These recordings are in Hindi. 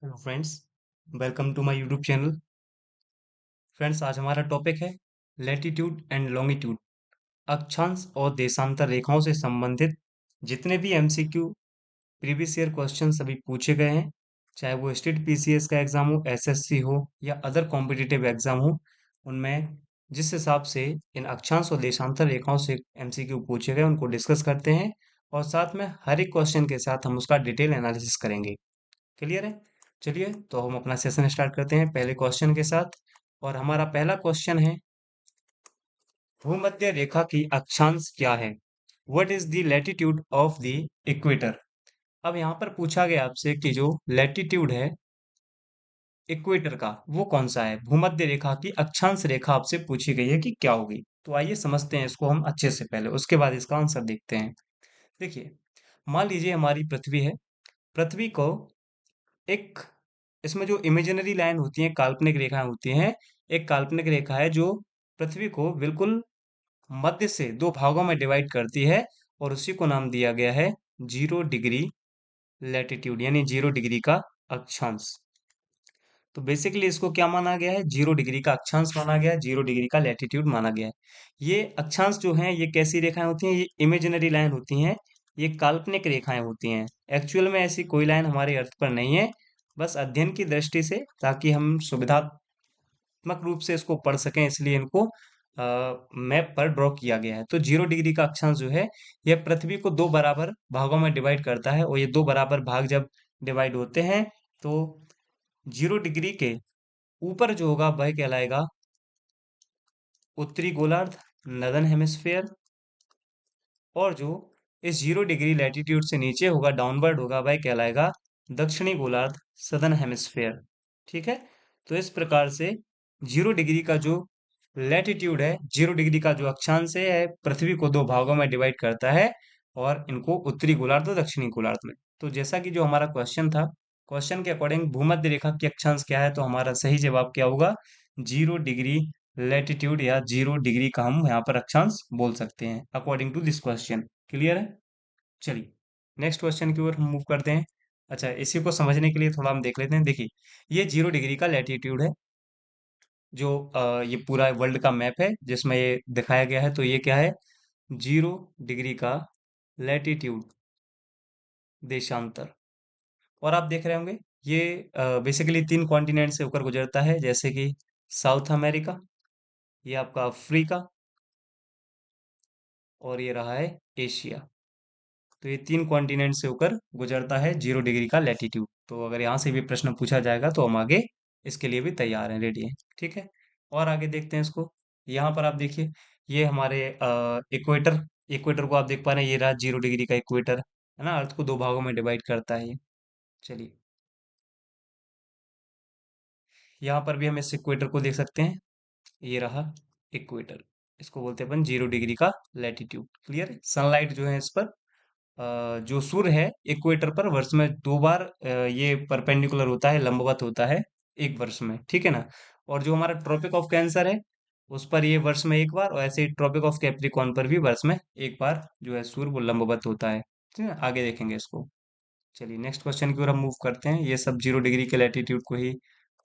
Hello friends, welcome to my YouTube channel. Friends, आज हमारा टॉपिक है लैटिट्यूड एंड लॉन्गिट्यूड, अक्षांश और देशांतर रेखाओं से संबंधित जितने भी एमसीक्यू प्रीवियस ईयर क्वेश्चन सभी पूछे गए हैं, चाहे वो स्टेट पीसीएस का एग्जाम हो, एसएससी हो या अदर कॉम्पिटिटिव एग्जाम हो। उनमें जिस हिसाब से इन अक्षांश और देशांतर रेखाओं से एमसीक्यू पूछे गए उनको डिस्कस करते हैं, और साथ में हर एक क्वेश्चन के साथ हम उसका डिटेल एनालिसिस करेंगे। क्लियर है? चलिए तो हम अपना सेशन स्टार्ट करते हैं पहले क्वेश्चन के साथ। और हमारा पहला क्वेश्चन है, भूमध्य रेखा की अक्षांश क्या है? What is the latitude of the equator? अब यहाँ पर पूछा गया आपसे कि जो लैटिट्यूड है इक्वेटर का वो कौन सा है। भूमध्य रेखा की अक्षांश रेखा आपसे पूछी गई है कि क्या होगी। तो आइए समझते हैं इसको हम अच्छे से, पहले उसके बाद इसका आंसर देखते हैं। देखिए, मान लीजिए हमारी पृथ्वी है। पृथ्वी को एक, इसमें जो इमेजिनरी लाइन होती है, काल्पनिक रेखाएं होती हैं, एक काल्पनिक रेखा है जो पृथ्वी को बिल्कुल मध्य से दो भागों में डिवाइड करती है, और उसी को नाम दिया गया है 0 डिग्री लैटिट्यूड, यानी 0 डिग्री का अक्षांश। तो बेसिकली इसको क्या माना गया है? 0 डिग्री का अक्षांश माना गया है, 0 डिग्री का लैटिट्यूड माना गया है। ये अक्षांश जो है ये कैसी रेखाएं होती हैं? ये इमेजिनरी लाइन होती हैं, ये काल्पनिक रेखाएं होती हैं। एक्चुअल में ऐसी कोई लाइन हमारे अर्थ पर नहीं है, बस अध्ययन की दृष्टि से, ताकि हम सुविधात्मक रूप से इसको पढ़ सकें, इसलिए इनको मैप पर ड्रॉ किया गया है। तो 0 डिग्री का अक्षांश जो है यह पृथ्वी को दो बराबर भागों में डिवाइड करता है, और ये दो बराबर भाग जब डिवाइड होते हैं तो 0 डिग्री के ऊपर जो होगा वह कहलाएगा उत्तरी गोलार्ध, नदर्न हेमिस्फेयर, और जो इस 0 डिग्री लैटिट्यूड से नीचे होगा, डाउनवर्ड होगा, वह कहलाएगा दक्षिणी गोलार्ध, सदर्न हेमिस्फेयर। ठीक है? तो इस प्रकार से 0 डिग्री का जो लैटिट्यूड है, 0 डिग्री का जो अक्षांश है, पृथ्वी को दो भागों में डिवाइड करता है, और इनको उत्तरी गोलार्ध और दक्षिणी गोलार्ध में। तो जैसा कि जो हमारा क्वेश्चन था, क्वेश्चन के अकॉर्डिंग भूमध्य रेखा की अक्षांश क्या है, तो हमारा सही जवाब क्या होगा? 0 डिग्री लैटिट्यूड, या 0 डिग्री का हम यहाँ पर अक्षांश बोल सकते हैं according to this question. Clear है? चलिए नेक्स्ट क्वेश्चन की ओर हम मूव करते हैं। अच्छा, इसी को समझने के लिए थोड़ा हम देख लेते हैं। देखिए, ये 0 डिग्री का लैटिट्यूड है, जो ये पूरा वर्ल्ड का मैप है जिसमें ये दिखाया गया है। तो ये क्या है? 0 डिग्री का लैटिट्यूड, देशांतर। और आप देख रहे होंगे ये बेसिकली तीन कॉन्टिनेंट से होकर गुजरता है, जैसे कि साउथ अमेरिका, ये आपका अफ्रीका, और ये रहा है एशिया। तो ये तीन कॉन्टिनेंट से होकर गुजरता है 0 डिग्री का लैटिट्यूड। तो अगर यहाँ से भी प्रश्न पूछा जाएगा तो हम आगे इसके लिए भी तैयार हैं, रेडी हैं। ठीक है? और आगे देखते हैं इसको। यहाँ पर आप देखिए, ये हमारे इक्वेटर, इक्वेटर को आप देख पा रहे हैं, ये रहा 0 डिग्री का इक्वेटर, है ना? अर्थ को दो भागों में डिवाइड करता है ये। चलिए, यहाँ पर भी हम इस इक्वेटर को देख सकते हैं, ये रहा इक्वेटर। इसको बोलते हैं अपन 0 डिग्री का लैटिट्यूड। क्लियर है? सनलाइट जो है इस पर, जो सूर्य है इक्वेटर पर वर्ष में दो बार ये परपेंडिकुलर होता है, लंबवत होता है एक वर्ष में। ठीक है ना? और जो हमारा ट्रॉपिक ऑफ कैंसर है उस पर ये वर्ष में एक बार, और ऐसे ही ट्रॉपिक ऑफ कैप्रिकॉर्न पर भी वर्ष में एक बार जो है सूर्य वो लंबवत होता है। ठीक है? आगे देखेंगे इसको। चलिए नेक्स्ट क्वेश्चन की ओर हम मूव करते हैं। ये सब 0 डिग्री के लैटिट्यूड को ही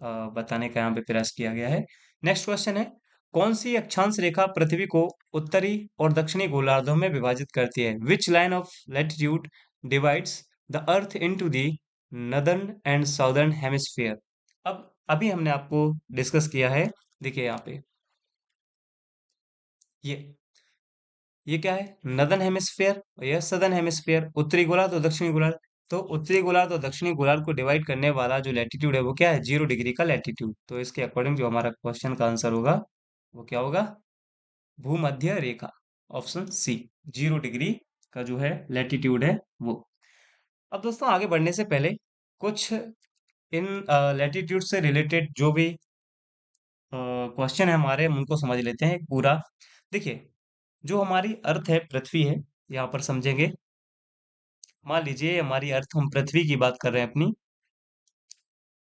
बताने का यहाँ पे प्रयास किया गया है। नेक्स्ट क्वेश्चन है, कौन सी अक्षांश रेखा पृथ्वी को उत्तरी और दक्षिणी गोलार्धों में विभाजित करती है? Which line of latitude divides the earth into the northern and southern hemisphere? अब अभी हमने आपको डिस्कस किया है। देखिए यहाँ पे ये ये क्या है? नदर्न हेमिस्फेयर और यह सदर्न हेमिस्फेयर, उत्तरी गोलार्ध और दक्षिणी गोलार्ध। तो उत्तरी गोलार्ध और दक्षिणी गोलार्ध को डिवाइड करने वाला जो लैटिट्यूड है वो क्या है? 0 डिग्री का लैटिट्यूड। तो इसके अकॉर्डिंग जो हमारा क्वेश्चन का आंसर होगा वो क्या होगा? भूमध्य रेखा, ऑप्शन सी, 0 डिग्री का जो है लैटिट्यूड है वो। अब दोस्तों आगे बढ़ने से पहले कुछ इन लैटिट्यूड से रिलेटेड जो भी क्वेश्चन है हमारे, हम उनको समझ लेते हैं एक पूरा। देखिए, जो हमारी अर्थ है, पृथ्वी है, यहाँ पर समझेंगे। मान लीजिए हमारी अर्थ, हम पृथ्वी की बात कर रहे हैं अपनी।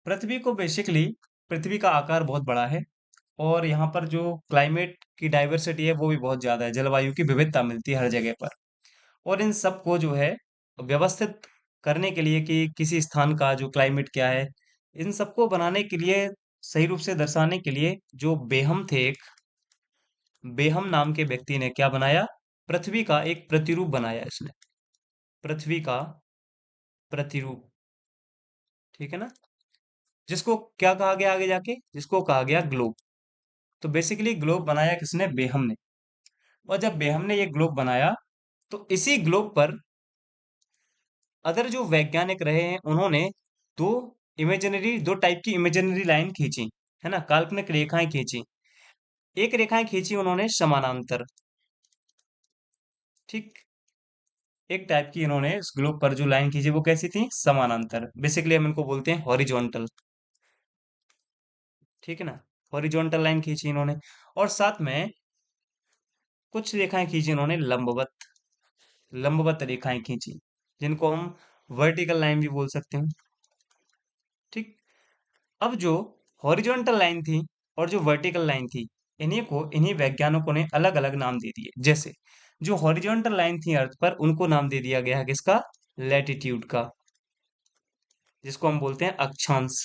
पृथ्वी को बेसिकली, पृथ्वी का आकार बहुत बड़ा है, और यहाँ पर जो क्लाइमेट की डाइवर्सिटी है वो भी बहुत ज्यादा है, जलवायु की विविधता मिलती है हर जगह पर। और इन सब को जो है व्यवस्थित करने के लिए कि किसी स्थान का जो क्लाइमेट क्या है, इन सबको बनाने के लिए, सही रूप से दर्शाने के लिए, जो बेहम थे, एक बेहम नाम के व्यक्ति ने क्या बनाया, पृथ्वी का एक प्रतिरूप बनाया इसने, पृथ्वी का प्रतिरूप, ठीक है ना, जिसको क्या कहा गया आगे जाके, जिसको कहा गया ग्लोब। तो बेसिकली ग्लोब बनाया किसने, बेहम ने। और जब बेहम ने ये ग्लोब बनाया, तो इसी ग्लोब पर अदर जो वैज्ञानिक रहे हैं, उन्होंने दो दो टाइप की इमेजिनरी लाइन खींची, है ना, काल्पनिक रेखाएं खींची। एक रेखाएं खींची उन्होंने समानांतर, ठीक। एक टाइप की इन्होंने इस ग्लोब पर जो लाइन खींची वो कैसी थी, समानांतर, बेसिकली हम इनको बोलते हैं हॉरिजॉन्टल, ठीक है ना। हॉरिजॉन्टल लाइन खींची इन्होंने, और साथ में कुछ रेखाएं खींची उन्होंने लंबवत, लंबवत रेखाएं खींची, जिनको हम वर्टिकल लाइन भी बोल सकते हैं, ठीक। अब जो हॉरिजॉन्टल लाइन थी और जो वर्टिकल लाइन थी, इन्हीं वैज्ञानिकों ने अलग अलग नाम दे दिए। जैसे जो हॉरिजॉन्टल लाइन थी अर्थ पर, उनको नाम दे दिया गया है किसका, लैटिट्यूड का, जिसको हम बोलते हैं अक्षांश।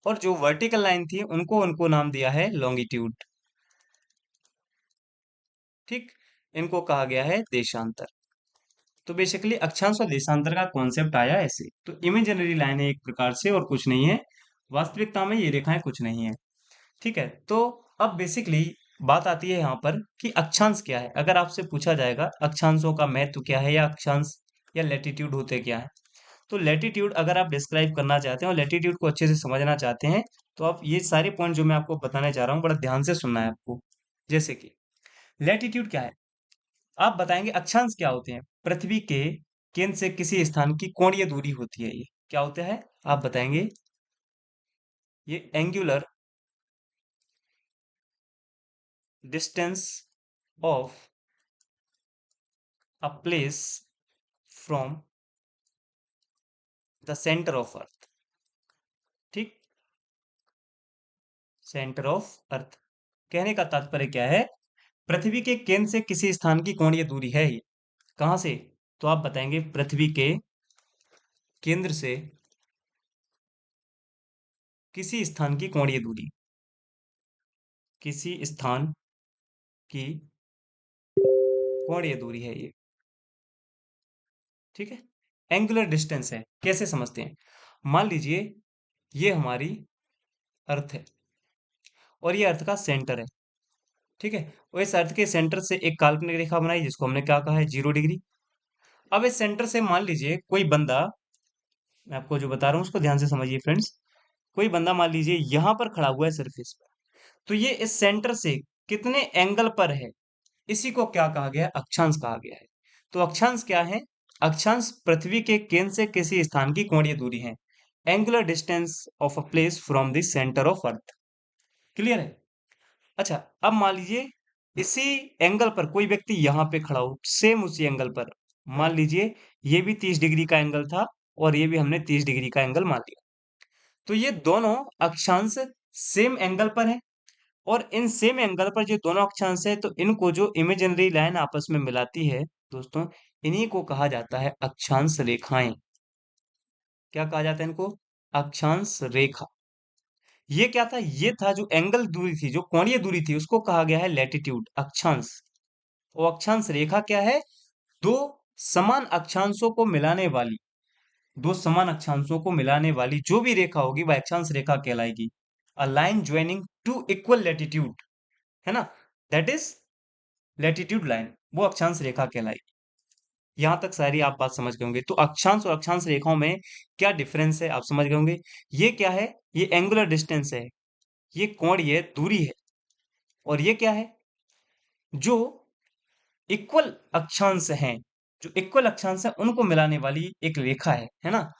और जो वर्टिकल लाइन थी, उनको उनको नाम दिया है लॉन्गिट्यूड, ठीक। इनको कहा गया है देशांतर। तो बेसिकली अक्षांश और देशांतर का कॉन्सेप्ट आया ऐसे। तो इमेजिनरी लाइन है एक प्रकार से, और कुछ नहीं है, वास्तविकता में ये रेखाएं कुछ नहीं है, ठीक है। तो अब बेसिकली बात आती है यहाँ पर कि अक्षांश क्या है। अगर आपसे पूछा जाएगा अक्षांशों का महत्व क्या है, या अक्षांश या लैटिट्यूड होते क्या है, तो लैटिट्यूड अगर आप डिस्क्राइब करना चाहते हैं और लैटिट्यूड को अच्छे से समझना चाहते हैं, तो आप ये सारे पॉइंट जो मैं आपको बताने जा रहा हूँ, बड़ा ध्यान से सुनना है आपको। जैसे कि लैटिट्यूड क्या है, आप बताएंगे। अक्षांश क्या होते हैं, पृथ्वी के केंद्र से किसी स्थान की कोणीय दूरी होती है, ये क्या होता है, आप बताएंगे। ये angular distance of a place from the centre of earth, ठीक। सेंटर ऑफ अर्थ, कहने का तात्पर्य क्या है, पृथ्वी के केंद्र से किसी स्थान की कोणीय दूरी है ये, कहां से, तो आप बताएंगे पृथ्वी के केंद्र से किसी स्थान की कोणीय दूरी, किसी स्थान की कोणीय दूरी है ये, ठीक है। एंगुलर डिस्टेंस है, कैसे समझते हैं, मान लीजिए ये हमारी अर्थ है, और ये अर्थ का सेंटर है, ठीक है। और इस अर्थ के सेंटर से एक काल्पनिक रेखा बनाई, जिसको हमने क्या कहा है, 0 डिग्री। अब इस सेंटर से मान लीजिए कोई बंदा, मैं आपको जो बता रहा हूँ उसको ध्यान से समझिए फ्रेंड्स, कोई बंदा मान लीजिए यहां पर खड़ा हुआ है सरफेस पर, तो ये इस सेंटर से कितने एंगल पर है, इसी को क्या कहा गया है, अक्षांश कहा गया है। तो अक्षांश क्या है, अक्षांश पृथ्वी के केंद्र से किसी स्थान की कोणीय दूरी है, angular distance of a place from the centre of earth. Clear है। अच्छा, अब मान लीजिए इसी एंगल पर कोई व्यक्ति यहां पे खड़ा हो, सेम उसी एंगल पर, मान लीजिए ये भी 30 डिग्री का एंगल था, और ये भी हमने 30 डिग्री का एंगल मान लिया। तो ये दोनों अक्षांश सेम एंगल पर है, और इन सेम एंगल पर जो दोनों अक्षांश है, तो इनको जो इमेजिनरी लाइन आपस में मिलाती है दोस्तों, इन्हीं को कहा जाता है अक्षांश रेखाएं। क्या कहा जाता है इनको, अक्षांश रेखा। ये क्या था, ये था जो एंगल दूरी थी, जो कोणीय दूरी थी, उसको कहा गया है लैटिट्यूड, अक्षांश। और अक्षांश रेखा क्या है, दो समान अक्षांशों को मिलाने वाली, दो समान अक्षांशों को मिलाने वाली जो भी रेखा होगी वह अक्षांश रेखा कहलाएगी। A line joining two equal latitude, है ना, दैट इज लैटिट्यूड लाइन, वो अक्षांश रेखा कहलाएगी। यहां तक सारी आप बात समझ गए होंगे। तो अक्षांश और अक्षांश रेखाओं में क्या डिफरेंस है, आप समझ गए होंगे। ये क्या है, ये एंगुलर डिस्टेंस है, ये कोणीय दूरी है। और ये क्या है, जो इक्वल अक्षांश हैं, जो इक्वल अक्षांश हैं उनको मिलाने वाली एक रेखा है ना।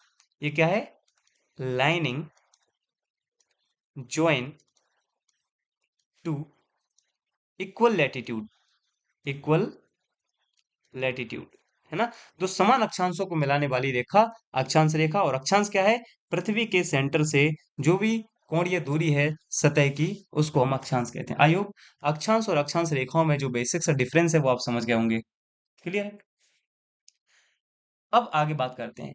ये क्या है, lining join to equal latitude, equal latitude, है ना। तो समान अक्षांशों को मिलाने वाली रेखा अक्षांश रेखा। और अक्षांश क्या है, पृथ्वी के सेंटर से जो भी कोणीय दूरी है सतह की, उसको हम अक्षांश कहते हैं। आई होप अक्षांश और अक्षांश रेखाओं में जो बेसिक सा डिफरेंस है वो आप समझ गए होंगे। क्लियर है। अब आगे बात करते हैं,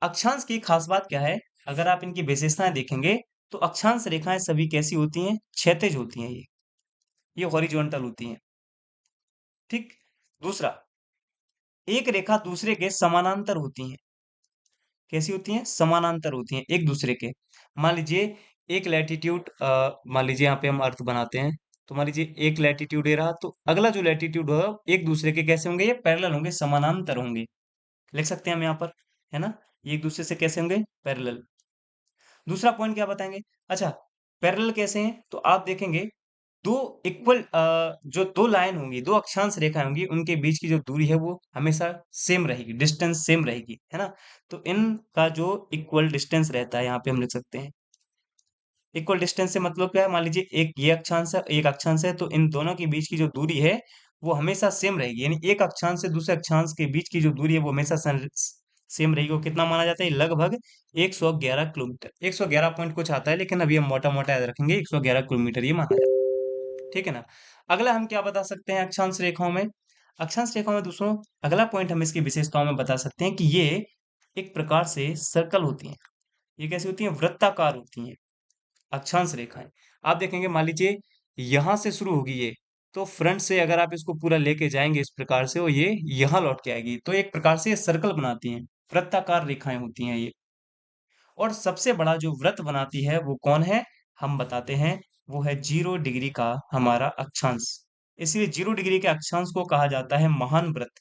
अक्षांश की खास बात क्या है? अगर आप इनकी विशेषताएं देखेंगे तो अक्षांश रेखाएं सभी कैसी होती हैं? क्षैतिज होती हैं ये हॉरिजॉन्टल होती हैं। ठीक। दूसरा, एक रेखा दूसरे के समानांतर होती है। कैसी होती हैं? समानांतर होती हैं एक दूसरे के। मान लीजिए एक लैटिट्यूड, मान लीजिए यहाँ पे हम अर्थ बनाते हैं, तो मान लीजिए एक लैटिट्यूड ये रहा, तो अगला जो लैटिट्यूड होगा एक दूसरे के कैसे होंगे? ये पैरेलल होंगे, समानांतर होंगे। लिख सकते हैं हम यहाँ पर, है ना? ये एक दूसरे से कैसे होंगे? पैरेलल। दूसरा पॉइंट क्या बताएंगे? अच्छा, पैरेलल कैसे हैं? तो आप देखेंगे दो इक्वल, जो दो लाइन होंगी, दो अक्षांश रेखाएं होंगी, उनके बीच की जो दूरी है वो हमेशा सेम रहेगी, डिस्टेंस सेम रहेगी, है ना? तो इनका जो इक्वल डिस्टेंस रहता है, यहाँ पे हम लिख सकते हैं इक्वल डिस्टेंस से मतलब क्या है? मान लीजिए एक ये अक्षांश है, एक अक्षांश है, तो इन दोनों के बीच की जो दूरी है वो हमेशा सेम रहेगी। यानी एक अक्षांश से दूसरे अक्षांश के बीच की जो दूरी है वो हमेशा सेम रहेगी। वो कितना माना जाता है? लगभग 111 किलोमीटर, 111 पॉइंट कुछ आता है, लेकिन अभी हम मोटा मोटा याद रखेंगे 111 किलोमीटर ये माना जाता है। ठीक है ना? अगला हम क्या बता सकते हैं अक्षांश रेखाओं में? अक्षांश रेखाओं में दोस्तों अगला पॉइंट हम इसकी विशेषताओं में बता सकते हैं कि ये एक प्रकार से सर्कल होती हैं। ये कैसी होती हैं? वृत्ताकार होती हैं अक्षांश रेखाएं। आप देखेंगे, मान लीजिए यहां से शुरू होगी ये, तो फ्रंट से अगर आप इसको पूरा लेके जाएंगे इस प्रकार से, और ये यहां लौट के आएगी, तो एक प्रकार से ये सर्कल बनाती हैं, वृत्ताकार रेखाएं होती हैं ये। और सबसे बड़ा जो व्रत बनाती है वो कौन है? हम बताते हैं, वो है 0 डिग्री का हमारा अक्षांश। इसलिए 0 डिग्री के अक्षांश को कहा जाता है महान व्रत।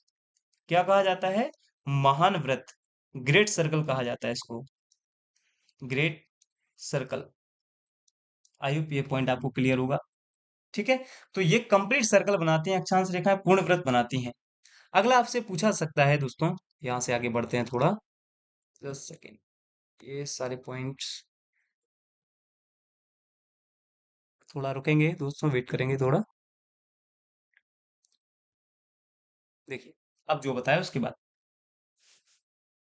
क्या कहा जाता है? महान व्रत। ग्रेट सर्कल कहा जाता है इसको, ग्रेट सर्कल। आई होप ये पॉइंट आपको क्लियर होगा। ठीक है। तो ये कंप्लीट सर्कल बनाती हैं अक्षांश रेखाएं, पूर्ण व्रत बनाती हैं। अगला आपसे पूछा सकता है दोस्तों, यहां से आगे बढ़ते हैं थोड़ा, 10 सेकेंड, ये सारे पॉइंट्स थोड़ा रुकेंगे दोस्तों, वेट करेंगे थोड़ा। देखिए, अब जो बताया उसके बाद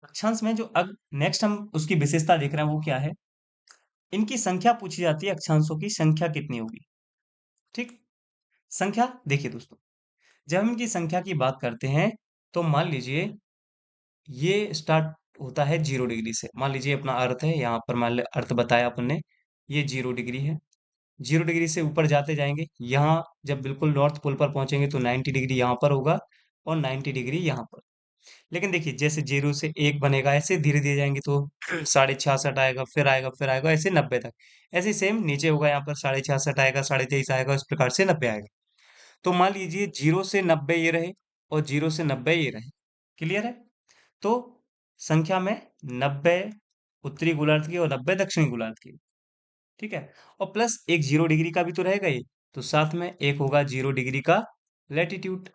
अक्षांश में जो अब नेक्स्ट हम उसकी विशेषता देख रहे हैं वो क्या है? इनकी संख्या पूछी जाती है, अक्षांशों की संख्या कितनी होगी? ठीक। संख्या देखिए दोस्तों, जब हम इनकी संख्या की बात करते हैं तो मान लीजिए ये स्टार्ट होता है 0 डिग्री से। मान लीजिए अपना अर्थ है, यहाँ पर मान लिया अर्थ बताया अपन ने, ये 0 डिग्री है। 0 डिग्री से ऊपर जाते जाएंगे, यहाँ जब बिल्कुल नॉर्थ पोल पर पहुंचेंगे तो 90 डिग्री यहाँ पर होगा, और 90 डिग्री यहाँ पर। लेकिन देखिए जैसे 0 से 1 बनेगा, ऐसे धीरे धीरे जाएंगे तो 66.5 आएगा, फिर आएगा, फिर आएगा, ऐसे 90 तक। ऐसे सेम नीचे होगा, यहाँ पर 66.5 आएगा, 23.5 आएगा, इस प्रकार से 90 आएगा। तो मान लीजिए 0 से 90 ये रहे, और 0 से 90 ये रहे। क्लियर है? तो संख्या में 90 उत्तरी गोलार्ध की और 90 दक्षिणी गोलार्ध की। ठीक है। और प्लस एक 0 डिग्री का भी तो रहेगा ये, तो साथ में एक होगा 0 डिग्री का लैटिट्यूड।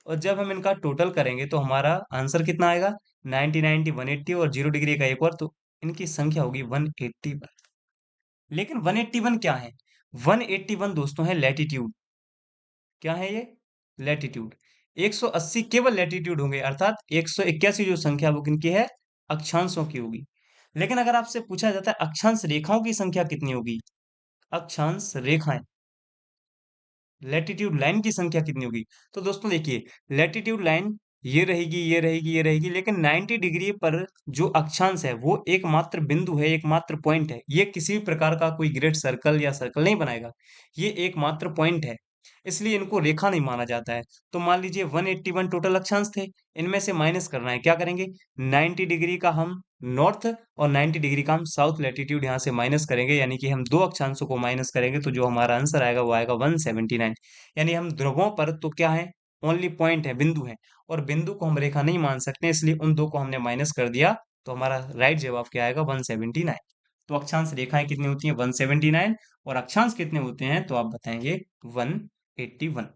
और जब हम इनका टोटल करेंगे तो हमारा आंसर कितना आएगा? 90, 90, 180, और 0 डिग्री का एक और, तो इनकी संख्या होगी 181। लेकिन 181 क्या है? 181 दोस्तों है लैटिट्यूड। क्या है ये? लैटिट्यूड। 180 केवल लैटिट्यूड होंगे, अर्थात 181 जो संख्या वो किनकी है? अक्षांशों की होगी। लेकिन अगर आपसे पूछा जाता है अक्षांश रेखाओं की संख्या कितनी होगी? अक्षांश रेखाएं, लैटिट्यूड लाइन की संख्या कितनी होगी? तो दोस्तों देखिए, लैटिट्यूड लाइन ये रहेगी, ये रहेगी, ये रहेगी, लेकिन 90 डिग्री पर जो अक्षांश है वो एकमात्र बिंदु है, एकमात्र पॉइंट है। ये किसी भी प्रकार का कोई ग्रेट सर्कल या सर्कल नहीं बनाएगा, ये एकमात्र पॉइंट है, इसलिए इनको रेखा नहीं माना जाता है। तो मान लीजिए 181 टोटल अक्षांश थे, इनमें से माइनस करना है, क्या करेंगे? 90 डिग्री का हम नॉर्थ और 90 डिग्री का हम साउथ लैटिट्यूड यहाँ से माइनस करेंगे, यानी कि हम दो अक्षांशों को माइनस करेंगे, तो जो हमारा आंसर आएगा वो आएगा 179। यानी हम ध्रुवों पर तो क्या है? ओनली पॉइंट है, बिंदु है, और बिंदु को हम रेखा नहीं मान सकते, इसलिए उन दो को हमने माइनस कर दिया, तो हमारा राइट जवाब क्या आएगा? 179। तो अक्षांश रेखाएं कितनी होती हैं? 179। और अक्षांश कितने होते हैं तो आप बताएंगे? 181।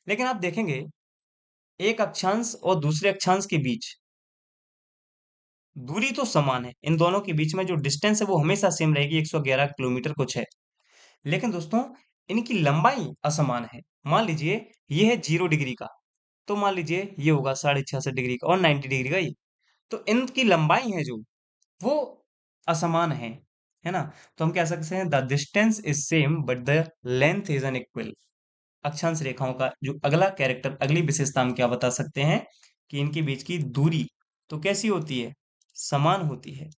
लेकिन आप देखेंगे एक अक्षांश और दूसरे अक्षांश के बीच दूरी तो समान है, इन दोनों के बीच में जो डिस्टेंस है वो हमेशा सेम रहेगी, 111 किलोमीटर कुछ है। लेकिन दोस्तों इनकी लंबाई असमान है। मान लीजिए ये है 0 डिग्री का, तो मान लीजिए ये होगा 66.5 डिग्री का, और 90 डिग्री का ये, तो इनकी लंबाई है जो, वो असमान है ना? तो हम कह सकते हैं the distance is same but the length is unequal. अक्षांश रेखाओं का जो अगला कैरेक्टर, अगली विशेषता हम क्या बता सकते हैं? कि इनके बीच की दूरी तो कैसी होती है? समान होती है।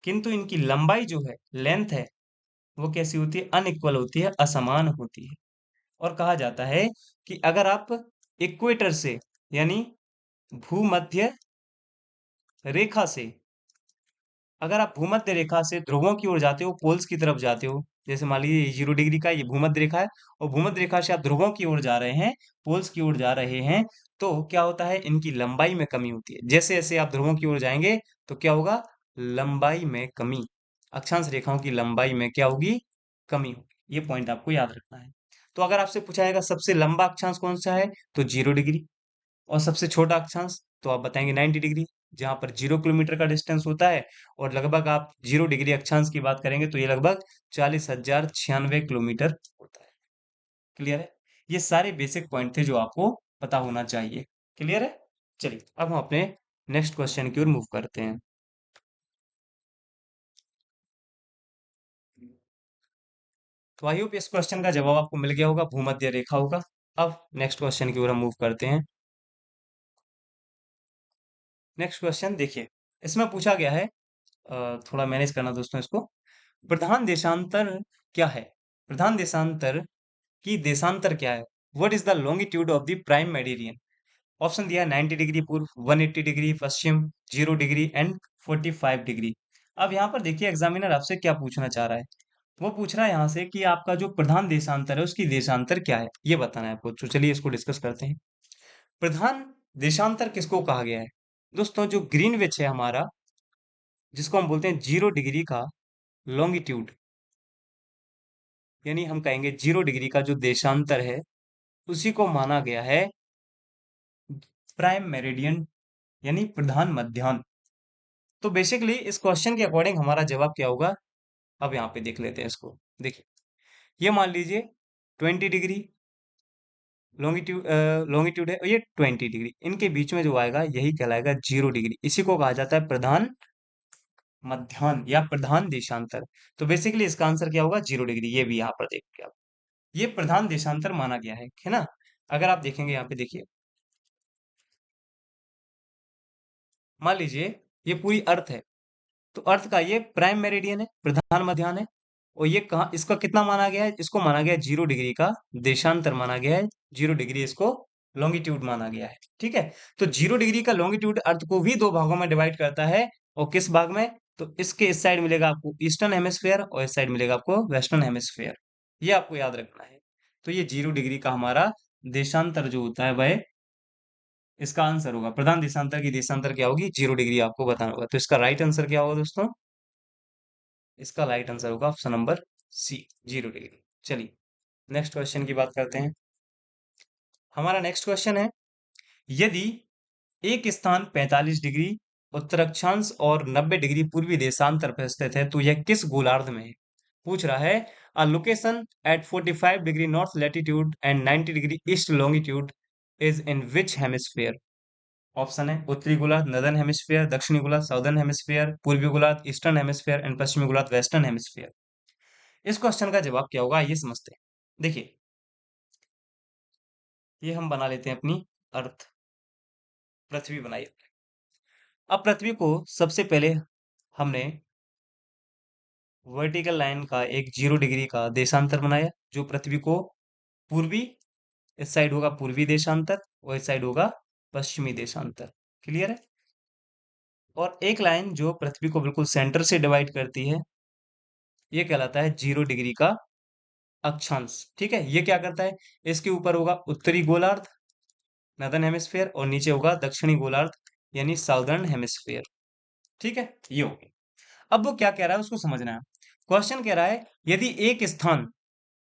किंतु इनकी लंबाई जो है, लेंथ है, वो कैसी होती है? अनइक्वल होती है, असमान होती है। और कहा जाता है कि अगर आप इक्वेटर से यानी भूमध्य रेखा से, अगर आप भूमध्य रेखा से ध्रुवों की ओर जाते हो, पोल्स की तरफ जाते हो, जैसे मान लीजिए 0 डिग्री का ये भूमध्य रेखा है, और भूमध्य रेखा से आप ध्रुवों की ओर जा रहे हैं, पोल्स की ओर जा रहे हैं, तो क्या होता है? इनकी लंबाई में कमी होती है। जैसे जैसे आप ध्रुवों की ओर जाएंगे तो क्या होगा? लंबाई में कमी। अक्षांश रेखाओं की लंबाई में क्या होगी? कमी होगी। ये पॉइंट आपको याद रखना है। तो अगर आपसे पूछा जाएगा सबसे लंबा अक्षांश कौन सा है, तो 0 डिग्री। और सबसे छोटा अक्षांश तो आप बताएंगे 90 डिग्री, जहां पर 0 किलोमीटर का डिस्टेंस होता है। और लगभग आप 0 डिग्री अक्षांश की बात करेंगे तो ये लगभग 40,096 किलोमीटर होता है। क्लियर है? ये सारे बेसिक पॉइंट थे जो आपको पता होना चाहिए। क्लियर है? चलिए अब हम अपने नेक्स्ट क्वेश्चन की ओर मूव करते हैं। तो आई होप इस क्वेश्चन का जवाब आपको मिल गया होगा, भूमध्य रेखा होगा। अब नेक्स्ट क्वेश्चन की ओर हम मूव करते हैं। नेक्स्ट क्वेश्चन देखिए, इसमें पूछा गया है, थोड़ा मैनेज करना दोस्तों इसको। प्रधान देशांतर क्या है? प्रधान देशांतर की देशांतर क्या है? What is the longitude of the prime meridian? Option दिया है 90 डिग्री पूर्व, 180 degree Paschim, 0 degree and 45 degree. अब यहाँ पर देखिए एग्जामिनर आपसे क्या पूछना चाह रहा है। वो पूछ रहा है यहाँ से कि आपका जो प्रधान देशांतर है उसकी देशांतर क्या है, ये बताना है आपको। तो चलिए इसको डिस्कस करते हैं। प्रधान देशांतर किसको कहा गया है? दोस्तों जो ग्रीनविच है हमारा, जिसको हम बोलते हैं 0 डिग्री का लॉन्गिट्यूड, यानी हम कहेंगे 0 डिग्री का जो देशांतर है, उसी को माना गया है प्राइम मेरिडियन, यानी प्रधान मध्याह्न। तो बेसिकली इस क्वेश्चन के अकॉर्डिंग हमारा जवाब क्या होगा, अब यहाँ पे देख लेते हैं इसको। देखिए, ये मान लीजिए 20 डिग्री लॉन्गिट्यूड, लॉन्गिट्यूड है, और ये 20 डिग्री, इनके बीच में जो आएगा यही कहलाएगा 0 डिग्री। इसी को कहा जाता है प्रधान मध्याह्न या प्रधान देशांतर। तो बेसिकली इसका आंसर क्या होगा? 0 डिग्री। ये भी यहाँ पर देखिए आप, ये प्रधान देशांतर माना गया है ना? अगर आप देखेंगे यहाँ पे देखिए, मान लीजिए ये पूरी अर्थ है, तो अर्थ का ये प्राइम मेरिडियन है, प्रधान मध्याह्न है। और ये कहा, इसका कितना माना गया है? इसको माना गया है 0 डिग्री का देशांतर माना गया है। 0 डिग्री इसको लॉन्गिट्यूड माना गया है। ठीक है? तो 0 डिग्री का लॉन्गिट्यूड अर्थ को भी दो भागों में डिवाइड करता है। और किस भाग में? तो इसके इस साइड मिलेगा आपको ईस्टर्न हेमिस्फेयर, और इस साइड मिलेगा आपको वेस्टर्न हेमिस्फेयर। ये आपको याद रखना है। तो ये 0 डिग्री का हमारा देशांतर जो होता है वह, इसका आंसर होगा प्रधान देशांतर की देशांतर क्या होगी? 0 डिग्री आपको बताना होगा। तो इसका राइट आंसर क्या होगा दोस्तों? इसका राइट आंसर होगा ऑप्शन नंबर सी, 0 डिग्री। चलिए नेक्स्ट क्वेश्चन की बात करते हैं। हमारा नेक्स्ट क्वेश्चन है, यदि एक स्थान 45 डिग्री उत्तर अक्षांश और 90 डिग्री पूर्वी देशांतर पर स्थित है तो यह किस गोलार्ध में है? पूछ रहा है, a location eight 45 degree north latitude and 90 degree east longitude is in which hemisphere? Option है उत्तरी गोलार्ध नदर्न हेमिस्फीयर, दक्षिणी गोलार्ध साउदर्न हेमिस्फीयर, पूर्वी गोलार्ध ईस्टर्न हेमिस्फीयर एंड पश्चिमी गोलार्ध वेस्टर्न हेमिस्फीयर। इस क्वेश्चन का जवाब क्या होगा, ये समझते हैं। देखिए, ये हम बना लेते हैं अपनी अर्थ, पृथ्वी बनाई। अब पृथ्वी को सबसे पहले हमने वर्टिकल लाइन का एक 0 डिग्री का देशांतर बनाया, जो पृथ्वी को पूर्वी, इस साइड होगा पूर्वी देशांतर और इस साइड होगा पश्चिमी देशांतर। क्लियर है? और एक लाइन जो पृथ्वी को बिल्कुल सेंटर से डिवाइड करती है, ये कहलाता है 0 डिग्री का अक्षांश। ठीक है? ये क्या करता है? इसके ऊपर होगा उत्तरी गोलार्ध नदर्न हेमिस्फेयर, और नीचे होगा दक्षिणी गोलार्ध यानी साउदर्न हेमिस्फेयर। ठीक है? ये हो गया। अब वो क्या कह रहा है उसको समझना है। क्वेश्चन कह रहा है, यदि एक स्थान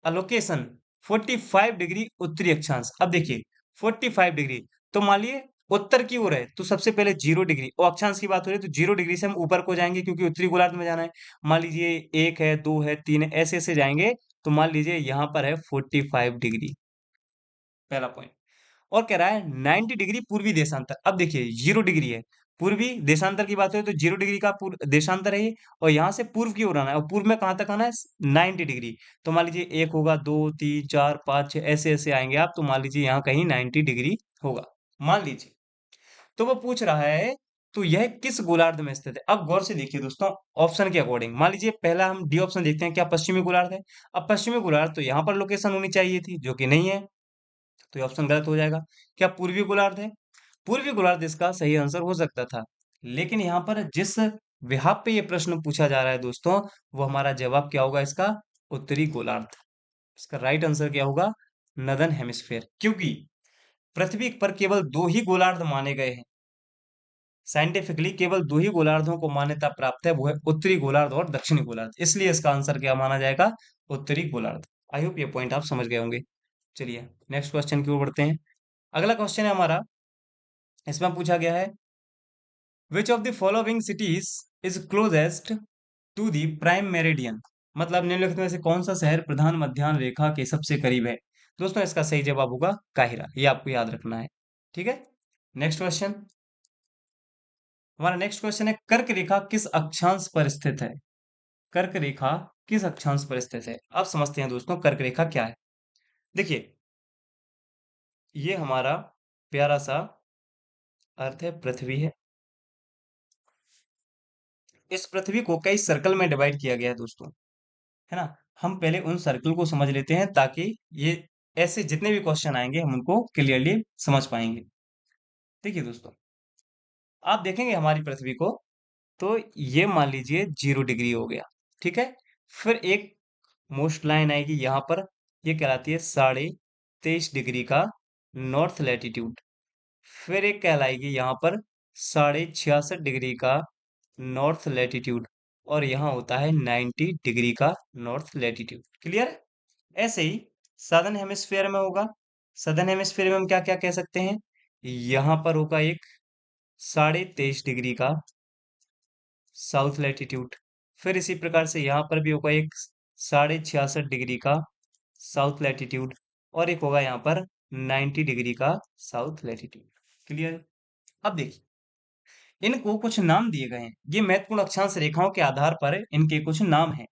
अलोकेशन 45 डिग्री उत्तरी अक्षांश। अब देखिए 45 डिग्री, तो मान लिए उत्तर की ओर है, तो सबसे पहले 0 डिग्री, और अक्षांश की बात हो रही है तो 0 डिग्री से हम ऊपर को जाएंगे क्योंकि उत्तरी गोलार्ध में जाना है। मान लीजिए 1 है, 2 है, 3 है, ऐसे ऐसे जाएंगे। तो मान लीजिए यहाँ पर है 45 डिग्री, पहला पॉइंट। और कह रहा है 90 डिग्री पूर्वी देशांतर। अब देखिए 0 डिग्री है, पूर्वी देशांतर की बात हो तो 0 डिग्री का देशांतर है ये, और यहाँ से पूर्व की ओर आना है, और पूर्व में कहाँ तक आना है? 90 डिग्री। तो मान लीजिए एक होगा, दो, तीन, चार, पाँच, छह, ऐसे ऐसे आएंगे आप, तो मान लीजिए यहाँ कहीं 90 डिग्री होगा, मान लीजिए। तो वो पूछ रहा है तो यह किस गोलार्ध में स्थित है? अब गौर से देखिए दोस्तों, ऑप्शन के अकॉर्डिंग मान लीजिए पहला हम डी ऑप्शन देखते हैं, क्या पश्चिमी गोलार्ध है? अब पश्चिमी गोलार्ध तो यहाँ पर लोकेशन होनी चाहिए थी, जो कि नहीं है, तो ये ऑप्शन गलत हो जाएगा। क्या पूर्वी गोलार्ध है? पूर्वी गोलार्ध इसका सही आंसर हो सकता था, लेकिन यहाँ पर जिस विभाग पे ये प्रश्न पूछा जा रहा है दोस्तों, वो हमारा जवाब क्या होगा इसका? उत्तरी गोलार्ध। इसका राइट आंसर क्या होगा? नदन हेमिस्फेयर, क्योंकि पृथ्वी पर केवल दो ही गोलार्ध माने गए हैं। साइंटिफिकली केवल दो ही गोलार्धों को मान्यता प्राप्त है, वो है उत्तरी गोलार्ध और दक्षिणी गोलार्ध, इसलिए इसका आंसर क्या माना जाएगा? उत्तरी गोलार्ध। आई होप ये पॉइंट आप समझ गए होंगे। चलिए नेक्स्ट क्वेश्चन की ओर बढ़ते हैं। अगला क्वेश्चन है हमारा, इसमें पूछा गया है, which of the following cities is closest to the prime meridian? मतलब निम्नलिखित में से कौन सा शहर प्रधान मध्याह्न रेखा के सबसे करीब है? दोस्तों इसका सही जवाब होगा काहिरा, ये आपको याद रखना है। ठीक है, नेक्स्ट क्वेश्चन। हमारा नेक्स्ट क्वेश्चन है, कर्क रेखा किस अक्षांश पर स्थित है? कर्क रेखा किस अक्षांश पर स्थित है? अब समझते हैं दोस्तों कर्क रेखा क्या है। देखिए, ये हमारा प्यारा सा अर्थ है, पृथ्वी है। इस पृथ्वी को कई सर्कल में डिवाइड किया गया है दोस्तों, है ना? हम पहले उन सर्कल को समझ लेते हैं, ताकि ये ऐसे जितने भी क्वेश्चन आएंगे हम उनको क्लियरली समझ पाएंगे। देखिए दोस्तों, आप देखेंगे हमारी पृथ्वी को, तो ये मान लीजिए 0 डिग्री हो गया। ठीक है, फिर एक मोस्ट लाइन आएगी यहाँ पर, ये कहलाती है 23.5 डिग्री का नॉर्थ लैटिट्यूड। फिर एक कहलाएगी यहाँ पर 66.5 डिग्री का नॉर्थ लैटिट्यूड, और यहाँ होता है 90 डिग्री का नॉर्थ लैटिट्यूड। क्लियर है? ऐसे ही सदर्न हेमिस्फेयर में होगा। सदर्न हेमिस्फेयर में हम क्या क्या कह सकते हैं? यहाँ पर होगा एक 23.5 डिग्री का साउथ लैटिट्यूड। फिर इसी प्रकार से यहाँ पर भी होगा एक 66.5 डिग्री का साउथ लैटिट्यूड, और एक होगा यहाँ पर 90 डिग्री का साउथ लैटिट्यूड। क्लियर? अब देखिए, इनको कुछ नाम दिए गए हैं, ये महत्वपूर्ण अक्षांश रेखाओं के आधार पर इनके कुछ नाम हैं।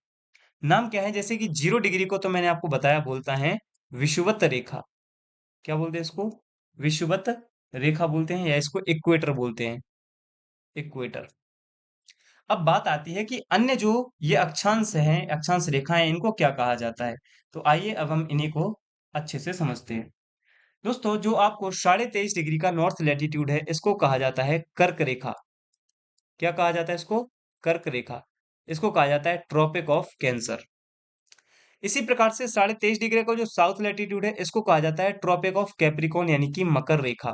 नाम क्या है? जैसे कि 0 डिग्री को तो मैंने आपको बताया, बोलता है विषुवत रेखा। क्या बोलते हैं इसको? विषुवत रेखा बोलते हैं, या इसको इक्वेटर बोलते हैं, इक्वेटर। अब बात आती है कि अन्य जो ये अक्षांश हैं, अक्षांश रेखाएं, इनको क्या कहा जाता है? तो आइए अब हम इन्हीं को अच्छे से समझते हैं। दोस्तों, जो आपको 23.5 डिग्री का नॉर्थ लैटिट्यूड है, इसको कहा जाता है कर्क रेखा। क्या कहा जाता है इसको? कर्क रेखा। इसको कहा जाता है ट्रॉपिक ऑफ कैंसर। इसी प्रकार से 23.5 डिग्री का जो साउथ लैटिट्यूड है, इसको कहा जाता है ट्रॉपिक ऑफ कैप्रिकॉर्न, यानी कि मकर रेखा।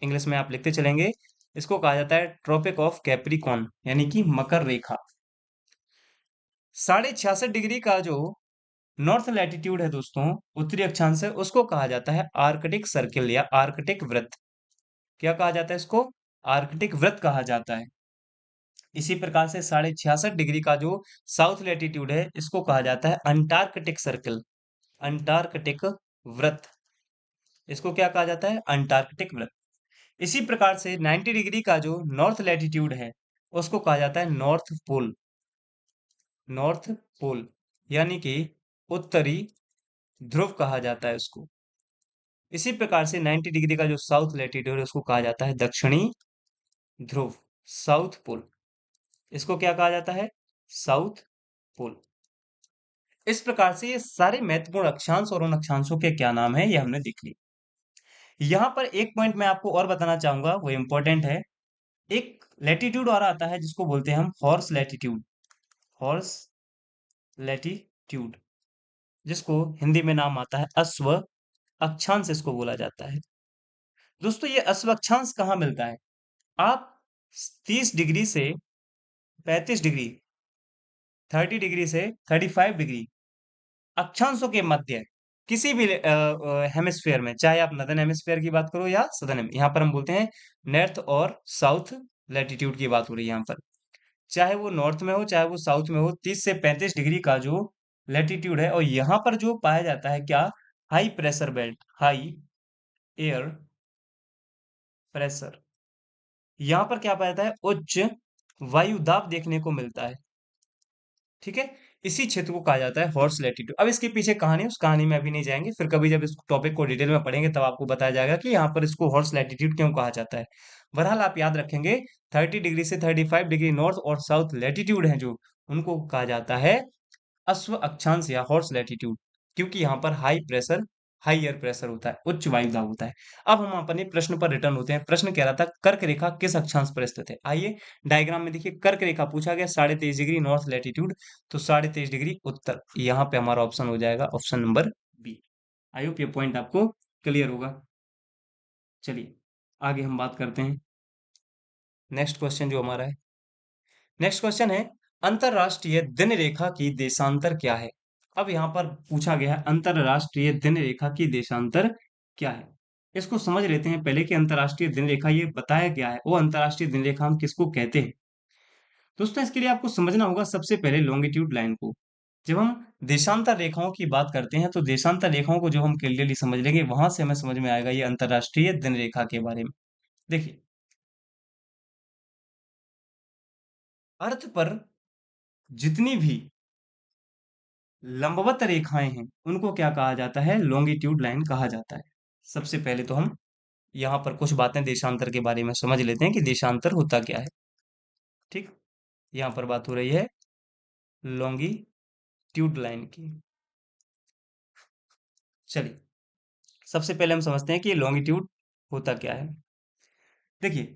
इंग्लिश में आप लिखते चलेंगे, इसको कहा जाता है ट्रॉपिक ऑफ कैप्रिकॉर्न, यानी कि मकर रेखा। 66.5 डिग्री का जो नॉर्थ लैटिट्यूड है दोस्तों, उत्तरी अक्षांश है, उसको कहा जाता है आर्कटिक सर्किल या आर्कटिक वृत्त। क्या कहा जाता है इसको? आर्कटिक वृत्त कहा जाता है। इसी प्रकार से 66.5 डिग्री का जो साउथ लैटिट्यूड है, इसको कहा जाता है अंटार्कटिक सर्किल, अंटार्कटिक वृत्त। इसको क्या कहा जाता है? अंटार्कटिक वृत्त। इसी प्रकार से 90 डिग्री का जो नॉर्थ लैटिट्यूड है, उसको कहा जाता है नॉर्थ पोल, नॉर्थ पोल, यानी कि उत्तरी ध्रुव कहा जाता है उसको। इसी प्रकार से 90 डिग्री का जो साउथ लैटिट्यूड है, उसको कहा जाता है दक्षिणी ध्रुव, साउथ पोल। इसको क्या कहा जाता है? South Pole. इस प्रकार से ये सारे महत्वपूर्ण अक्षांश और उन अक्षांशों के क्या नाम है, ये हमने देख लिया। यहाँ पर एक पॉइंट मैं आपको और बताना चाहूंगा, वो इंपॉर्टेंट है। एक लैटिट्यूड और आता है जिसको बोलते हैं हम हॉर्स लैटिट्यूड, हॉर्स लैटिट्यूड, जिसको हिंदी में नाम आता है अश्व अक्षांश, इसको बोला जाता है। दोस्तों, ये अश्व अक्षांश कहाँ मिलता है? आप 30 डिग्री से 35 डिग्री, 30 डिग्री से 35 डिग्री अक्षांशों के मध्य किसी भी हेमिस्फेयर में, चाहे आप नदर्न हेमिस्फेयर की बात करो या सदर्न, यहाँ पर हम बोलते हैं नॉर्थ और साउथ लैटिट्यूड की बात हो रही है यहाँ पर, चाहे वो नॉर्थ में हो चाहे वो साउथ में हो, 30 से 35 डिग्री का जो लैटिट्यूड है, और यहाँ पर जो पाया जाता है क्या? High pressure belt, high air pressure. यहाँ पर क्या पाया जाता है? उच्च वायु दाब देखने को मिलता है। ठीक है, इसी क्षेत्र को कहा जाता है हॉर्स लैटिट्यूड। अब इसके पीछे कहानी है, उस कहानी में अभी नहीं जाएंगे, फिर कभी जब इस टॉपिक को डिटेल में पढ़ेंगे तब आपको बताया जाएगा कि यहाँ पर इसको हॉर्स लैटिट्यूड क्यों कहा जाता है। बहरहाल आप याद रखेंगे 30 डिग्री से 35 डिग्री नॉर्थ और साउथ लैटिट्यूड है जो, उनको कहा जाता है अश्व अक्षांश या हॉर्स लैटिट्यूड, क्योंकि यहाँ पर high pressure, high air pressure होता है, उच्च वायु दाब होता है। अब हम अपने प्रश्न पर रिटर्न होते हैं। प्रश्न कह रहा था कर्क रेखा किस अक्षांश पर स्थित है। आइए डायग्राम में देखिए, कर्क रेखा पूछा गया 23.5 डिग्री नॉर्थ लैटिट्यूड, तो 23.5 डिग्री उत्तर, यहाँ पे हमारा ऑप्शन हो जाएगा option number B. I hope ये पॉइंट आपको क्लियर होगा। चलिए आगे हम बात करते हैं। नेक्स्ट क्वेश्चन जो हमारा है, नेक्स्ट क्वेश्चन है अंतरराष्ट्रीय दिन रेखा की देशांतर क्या है। अब यहाँ पर पूछा गया है अंतरराष्ट्रीय दिन रेखा की देशांतर क्या है। इसको समझ लेते हैं पहले कि अंतरराष्ट्रीय दिन रेखा ये बताया गया है, वो अंतरराष्ट्रीय दिन रेखा हम किसको कहते हैं। दोस्तों इसके लिए आपको समझना होगा सबसे पहले लॉन्गिट्यूड लाइन को। जब हम देशांतर रेखाओं की बात करते हैं तो देशांतर रेखाओं को जब हम क्लियरली समझ लेंगे वहां से हमें समझ में आएगा ये अंतरराष्ट्रीय दिन रेखा के बारे में। देखिए अर्थ पर जितनी भी लंबवत रेखाएं हैं उनको क्या कहा जाता है, लॉन्गिट्यूड लाइन कहा जाता है। सबसे पहले तो हम यहाँ पर कुछ बातें देशांतर के बारे में समझ लेते हैं कि देशांतर होता क्या है। ठीक, यहाँ पर बात हो रही है लॉन्गिट्यूड लाइन की। चलिए सबसे पहले हम समझते हैं कि ये लॉन्गिट्यूड होता क्या है। देखिए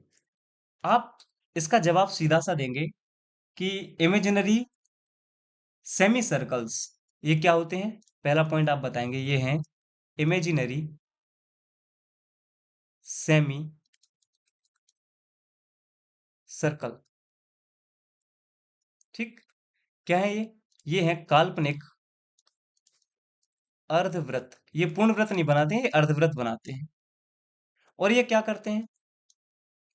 आप इसका जवाब सीधा सा देंगे कि इमेजिनरी सेमी सर्कल्स ये क्या होते हैं। पहला पॉइंट आप बताएंगे ये हैं इमेजिनरी सेमी सर्कल। ठीक, क्या है ये है काल्पनिक अर्धवृत्त। ये पूर्ण वृत्त नहीं बनाते हैं, ये अर्धवृत्त बनाते हैं। और ये क्या करते हैं,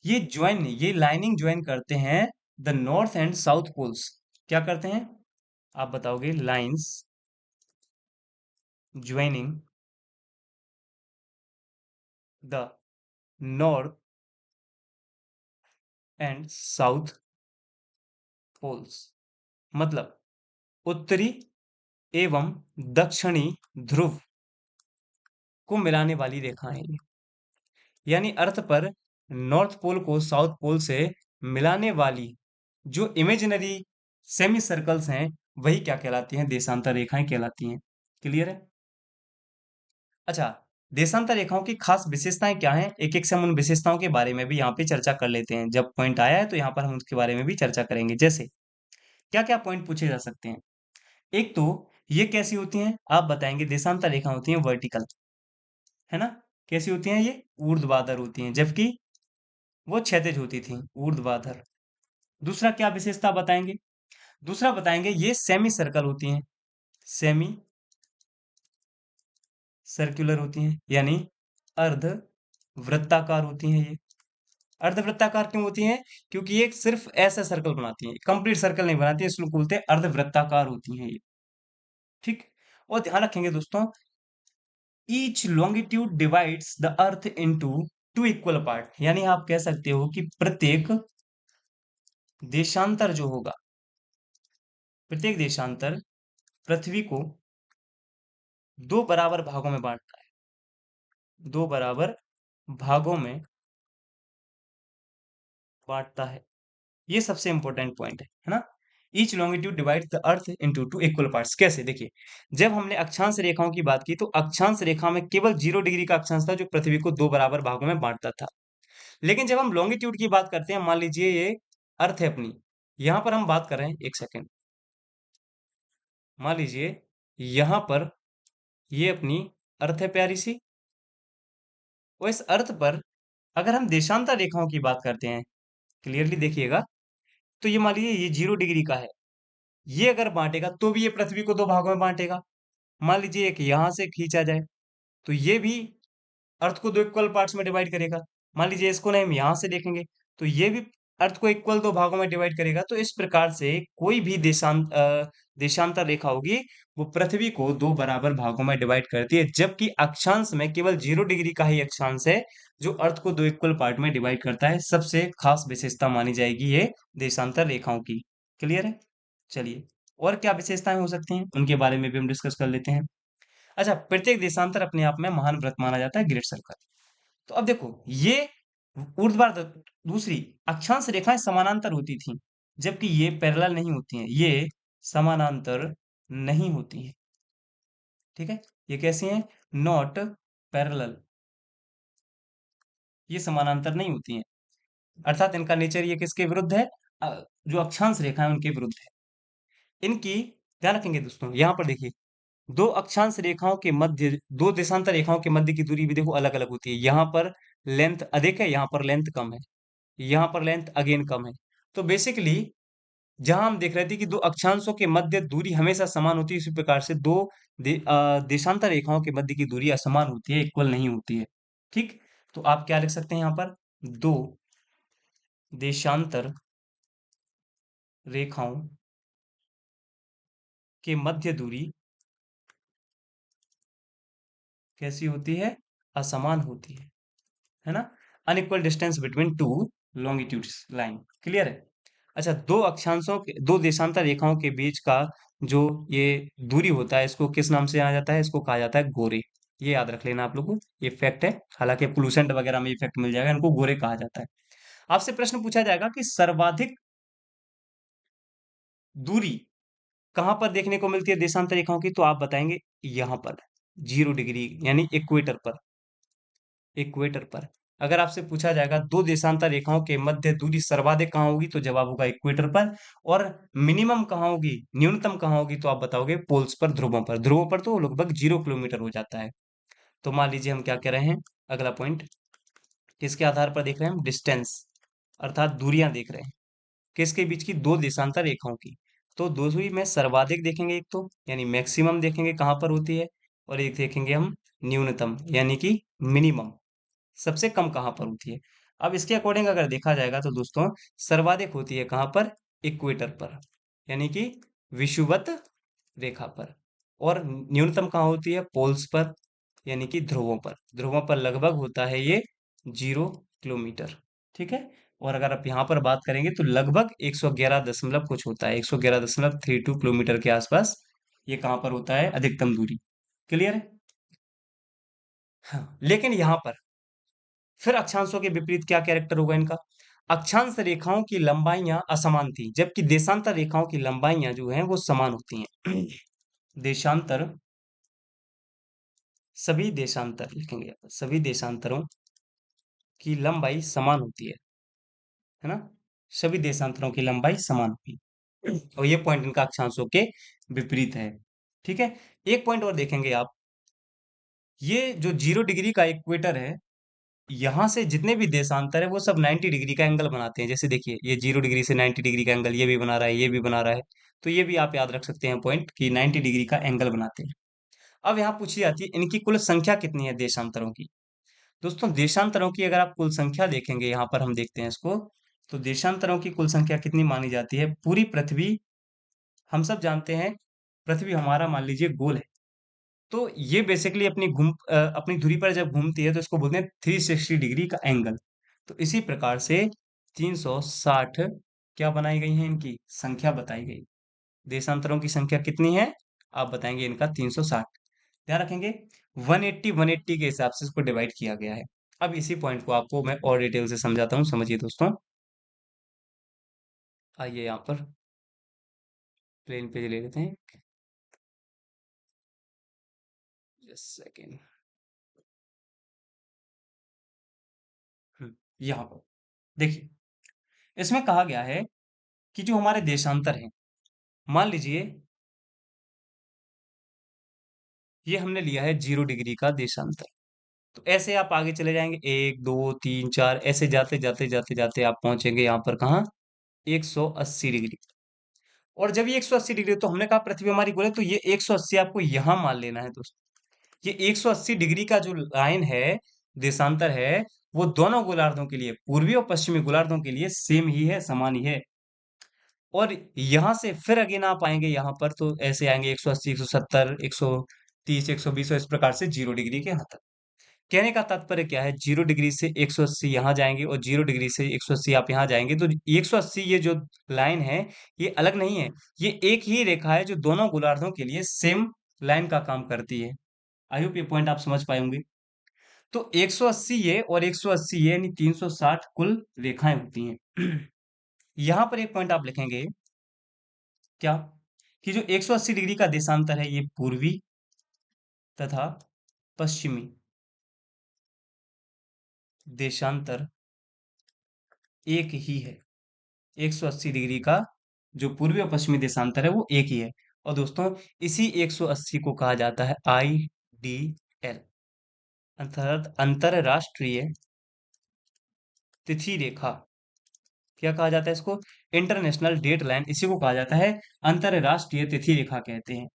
ये लाइनिंग ज्वाइन करते हैं the north and south poles. क्या करते हैं आप बताओगे, lines joining the north and south poles, मतलब उत्तरी एवं दक्षिणी ध्रुव को मिलाने वाली रेखाएं ये। यानी अर्थ पर नॉर्थ पोल को साउथ पोल से मिलाने वाली जो इमेजिनरी सेमी सर्कल्स हैं वही क्या कहलाती हैं, देशांतर रेखाएं कहलाती हैं। क्लियर है। अच्छा, देशांतर रेखाओं की खास विशेषताएं क्या हैं, एक एक से हम उन विशेषताओं के बारे में भी यहाँ पे चर्चा कर लेते हैं। जब पॉइंट आया है तो यहाँ पर हम उसके बारे में भी चर्चा करेंगे। जैसे क्या क्या पॉइंट पूछे जा सकते हैं। एक तो ये कैसी होती हैं आप बताएंगे, देशांतर रेखा होती हैं वर्टिकल, है ना। कैसी होती हैं ये, ऊर्ध्वाधर होती हैं, जबकि वो क्षैतिज होती थी, ऊर्ध्वाधर। दूसरा क्या विशेषता बताएंगे, दूसरा बताएंगे ये सेमी सर्कल होती हैं, सेमी सर्कुलर होती हैं, यानी अर्ध वृत्ताकार होती हैं ये। अर्धवृत्ताकार क्यों होती हैं, क्योंकि ये सिर्फ ऐसा सर्कल बनाती हैं, कंप्लीट सर्कल नहीं बनाती है, इसलिए बोलते हैं अर्धवृत्ताकार होती हैं ये। ठीक, और ध्यान रखेंगे दोस्तों, each longitude divides the earth into two equal part. यानी आप कह सकते हो कि प्रत्येक देशांतर जो होगा, प्रत्येक देशांतर पृथ्वी को दो बराबर भागों में बांटता है, दो बराबर भागों में बांटता है। ये सबसे इंपॉर्टेंट पॉइंट है ना। Each longitude divides the earth into two equal parts. कैसे, देखिए जब हमने अक्षांश रेखाओं की बात की तो अक्षांश रेखा में केवल 0 डिग्री का अक्षांश था जो पृथ्वी को दो बराबर भागों में बांटता था। लेकिन जब हम लॉन्गिट्यूड की बात करते हैं, मान लीजिए ये अर्थ है अपनी, यहां पर हम बात कर रहे हैं, एक सेकेंड, मान लीजिए यहां पर ये अपनी अर्थ है प्यारी सी, और इस अर्थ पर अगर हम देशांतर रेखाओं की बात करते हैं, क्लियरली देखिएगा, तो ये मान लीजिए ये 0 डिग्री का है, ये अगर बांटेगा तो भी ये पृथ्वी को दो भागों में बांटेगा। मान लीजिए एक यहां से खींचा जाए तो ये भी अर्थ को दो इक्वल पार्ट्स में डिवाइड करेगा। मान लीजिए इसको ना हम यहां से देखेंगे तो ये भी अर्थ को इक्वल दो भागों में डिवाइड करेगा। तो इस प्रकार से कोई भी देशांतर रेखा होगी वो पृथ्वी को दो बराबर भागों में डिवाइड करती है, जबकि अक्षांश में केवल 0 डिग्री का ही अक्षांश है जो अर्थ को दो इक्वल पार्ट में डिवाइड करता है। सबसे खास विशेषता मानी जाएगी ये देशांतर रेखाओं की। क्लियर है। चलिए और क्या विशेषताएं हो सकती हैं उनके बारे में भी हम डिस्कस कर लेते हैं। अच्छा, प्रत्येक देशांतर अपने आप में महान व्रत माना जाता है, ग्रेट सर्कल। तो अब देखो, ये ऊर्ध्वाधर, दूसरी अक्षांश रेखाएं समानांतर होती थी, जबकि ये पैरेलल नहीं होती हैं, ये समानांतर नहीं होती हैं। ठीक है, ये कैसी हैं? नॉट पैरेलल, ये समानांतर नहीं होती हैं, अर्थात इनका नेचर ये किसके विरुद्ध है? जो अक्षांश रेखा है उनके विरुद्ध है। इनकी ध्यान रखेंगे दोस्तों, यहाँ पर देखिए, दो अक्षांश रेखाओं के मध्य, दो देशांतर रेखाओं के मध्य की दूरी भी देखो अलग अलग होती है। यहाँ पर लेंथ अधिक है, यहाँ पर लेंथ कम है, यहाँ पर लेंथ अगेन कम है। तो बेसिकली जहां हम देख रहे थे कि दो अक्षांशों के मध्य दूरी हमेशा समान होती है, इसी प्रकार से दो देशांतर रेखाओं के मध्य की दूरी असमान होती है, इक्वल नहीं होती है। ठीक, तो आप क्या लिख सकते हैं यहाँ पर? दो देशांतर रेखाओं के मध्य दूरी कैसी होती है? असमान होती है ना? Unequal distance between two longitudes line, clear है? अच्छा, दो अक्षांशों के, दो देशांतर रेखाओं के बीच का जो ये दूरी होता है, इसको किस नाम से जाना जाता है? इसको कहा जाता है गोरे। ये याद रख लेना आप लोगों को, ये फैक्ट है। हालांकि प्लूसेंट वगैरह में ये फैक्ट मिल जाएगा, इनको गोरे कहा जाता है। आपसे प्रश्न पूछा जाएगा कि सर्वाधिक दूरी कहां पर देखने को मिलती है देशांतर रेखाओं की, तो आप बताएंगे यहां पर, 0 डिग्री यानी इक्वेटर पर। इक्वेटर पर अगर आपसे पूछा जाएगा दो देशांतर रेखाओं के मध्य दूरी सर्वाधिक कहाँ होगी, तो जवाब होगा इक्वेटर पर। और मिनिमम कहाँ होगी, न्यूनतम कहाँ होगी, तो आप बताओगे पोल्स पर, ध्रुवों पर। ध्रुवों पर तो लगभग 0 किलोमीटर हो जाता है। तो मान लीजिए हम क्या कह रहे हैं, अगला पॉइंट किसके आधार पर देख रहे हैं हम? डिस्टेंस, अर्थात दूरियां देख रहे हैं, किसके बीच की? दो देशांतर रेखाओं की। तो दूरी में सर्वाधिक देखेंगे एक तो, यानी मैक्सिमम देखेंगे कहाँ पर होती है, और एक देखेंगे हम न्यूनतम, यानी कि मिनिमम, सबसे कम कहाँ पर होती है। अब इसके अकॉर्डिंग अगर देखा जाएगा तो दोस्तों, सर्वाधिक होती है कहाँ पर? इक्वेटर पर, यानी कि विषुवत रेखा पर। और न्यूनतम कहाँ होती है? पोल्स पर, यानी कि ध्रुवों पर। ध्रुवों पर लगभग होता है ये 0 किलोमीटर। ठीक है, और अगर आप यहाँ पर बात करेंगे तो लगभग 111 दशमलव कुछ होता है, 111.32 किलोमीटर के आसपास ये कहाँ पर होता है? अधिकतम दूरी। क्लियर है? हाँ, लेकिन यहाँ पर फिर अक्षांशों के विपरीत क्या कैरेक्टर होगा इनका? अक्षांश रेखाओं की लंबाइयां असमान थी, जबकि देशांतर रेखाओं की लंबाइयां जो हैं वो समान होती हैं। देशांतर, सभी देशांतर लिखेंगे यहाँ पर, सभी देशांतरों की लंबाई समान होती है ना? सभी देशांतरों की लंबाई समान होती है, और ये पॉइंट इनका अक्षांशों के विपरीत है। ठीक है, एक पॉइंट और देखेंगे आप, ये जो 0 डिग्री का इक्वेटर है, यहाँ से जितने भी देशांतर है वो सब 90 डिग्री का एंगल बनाते हैं। जैसे देखिए, ये 0 डिग्री से 90 डिग्री का एंगल ये भी बना रहा है, ये भी बना रहा है। तो ये भी आप याद रख सकते हैं पॉइंट, कि 90 डिग्री का एंगल बनाते हैं। अब यहाँ पूछी जाती है इनकी कुल संख्या कितनी है देशांतरों की। दोस्तों, देशांतरों की अगर आप कुल संख्या देखेंगे, यहाँ पर हम देखते हैं इसको, तो देशांतरों की कुल संख्या कितनी मानी जाती है? पूरी पृथ्वी, हम सब जानते हैं पृथ्वी हमारा मान लीजिए गोल है, तो ये बेसिकली अपनी धुरी पर जब घूमती है तो इसको बोलते हैं 360 डिग्री का एंगल। तो इसी प्रकार से 360 क्या बनाई गई है, इनकी संख्या बताई गई। देशांतरों की संख्या कितनी है? आप बताएंगे इनका 360। ध्यान रखेंगे 180 180 के हिसाब से इसको डिवाइड किया गया है। अब इसी पॉइंट को आपको मैं और डिटेल से समझाता हूँ, समझिए दोस्तों। आइए यहाँ पर प्लेन पेज ले लेते हैं, जस्ट सेकेंड। यहाँ पर देखिए, इसमें कहा गया है कि जो हमारे देशांतर हैं, मान लीजिए ये हमने लिया है 0 डिग्री का देशांतर। तो ऐसे आप आगे चले जाएंगे, 1 2 3 4, ऐसे जाते जाते जाते जाते आप पहुंचेंगे यहाँ पर कहाँ? 180 डिग्री। और जब ये 180 डिग्री, तो हमने कहा पृथ्वी हमारी गोल है, तो ये 180 आपको यहाँ मान लेना है दोस्तों। ये 180 डिग्री का जो लाइन है, देशांतर है, वो दोनों गोलार्धों के लिए, पूर्वी और पश्चिमी गोलार्धों के लिए सेम ही है, समान ही है। और यहां से फिर अगेन आप आएंगे यहाँ पर, तो ऐसे आएंगे 180 170 130 120, और इस प्रकार से 0 डिग्री के यहाँ तक। कहने का तात्पर्य क्या है, 0 डिग्री से 180 यहाँ जाएंगे और 0 डिग्री से 180 आप यहाँ जाएंगे, तो 180 ये जो लाइन है ये अलग नहीं है, ये एक ही रेखा है जो दोनों गोलार्धों के लिए सेम लाइन का काम करती है। आई होप ये पॉइंट आप समझ पाए होंगे। तो 180 ये और 180 ये यानी 360 कुल रेखाएं होती हैं। यहां पर एक पॉइंट आप लिखेंगे क्या, कि जो 180 डिग्री का देशांतर है ये पूर्वी तथा पश्चिमी देशांतर एक ही है। 180 डिग्री का जो पूर्वी और पश्चिमी देशांतर है वो एक ही है। और दोस्तों इसी 180 को कहा जाता है IDL, अर्थात अंतरराष्ट्रीय तिथि रेखा। क्या कहा जाता है इसको, इंटरनेशनल डेट लाइन, इसी को कहा जाता है अंतरराष्ट्रीय तिथि रेखा कहते हैं।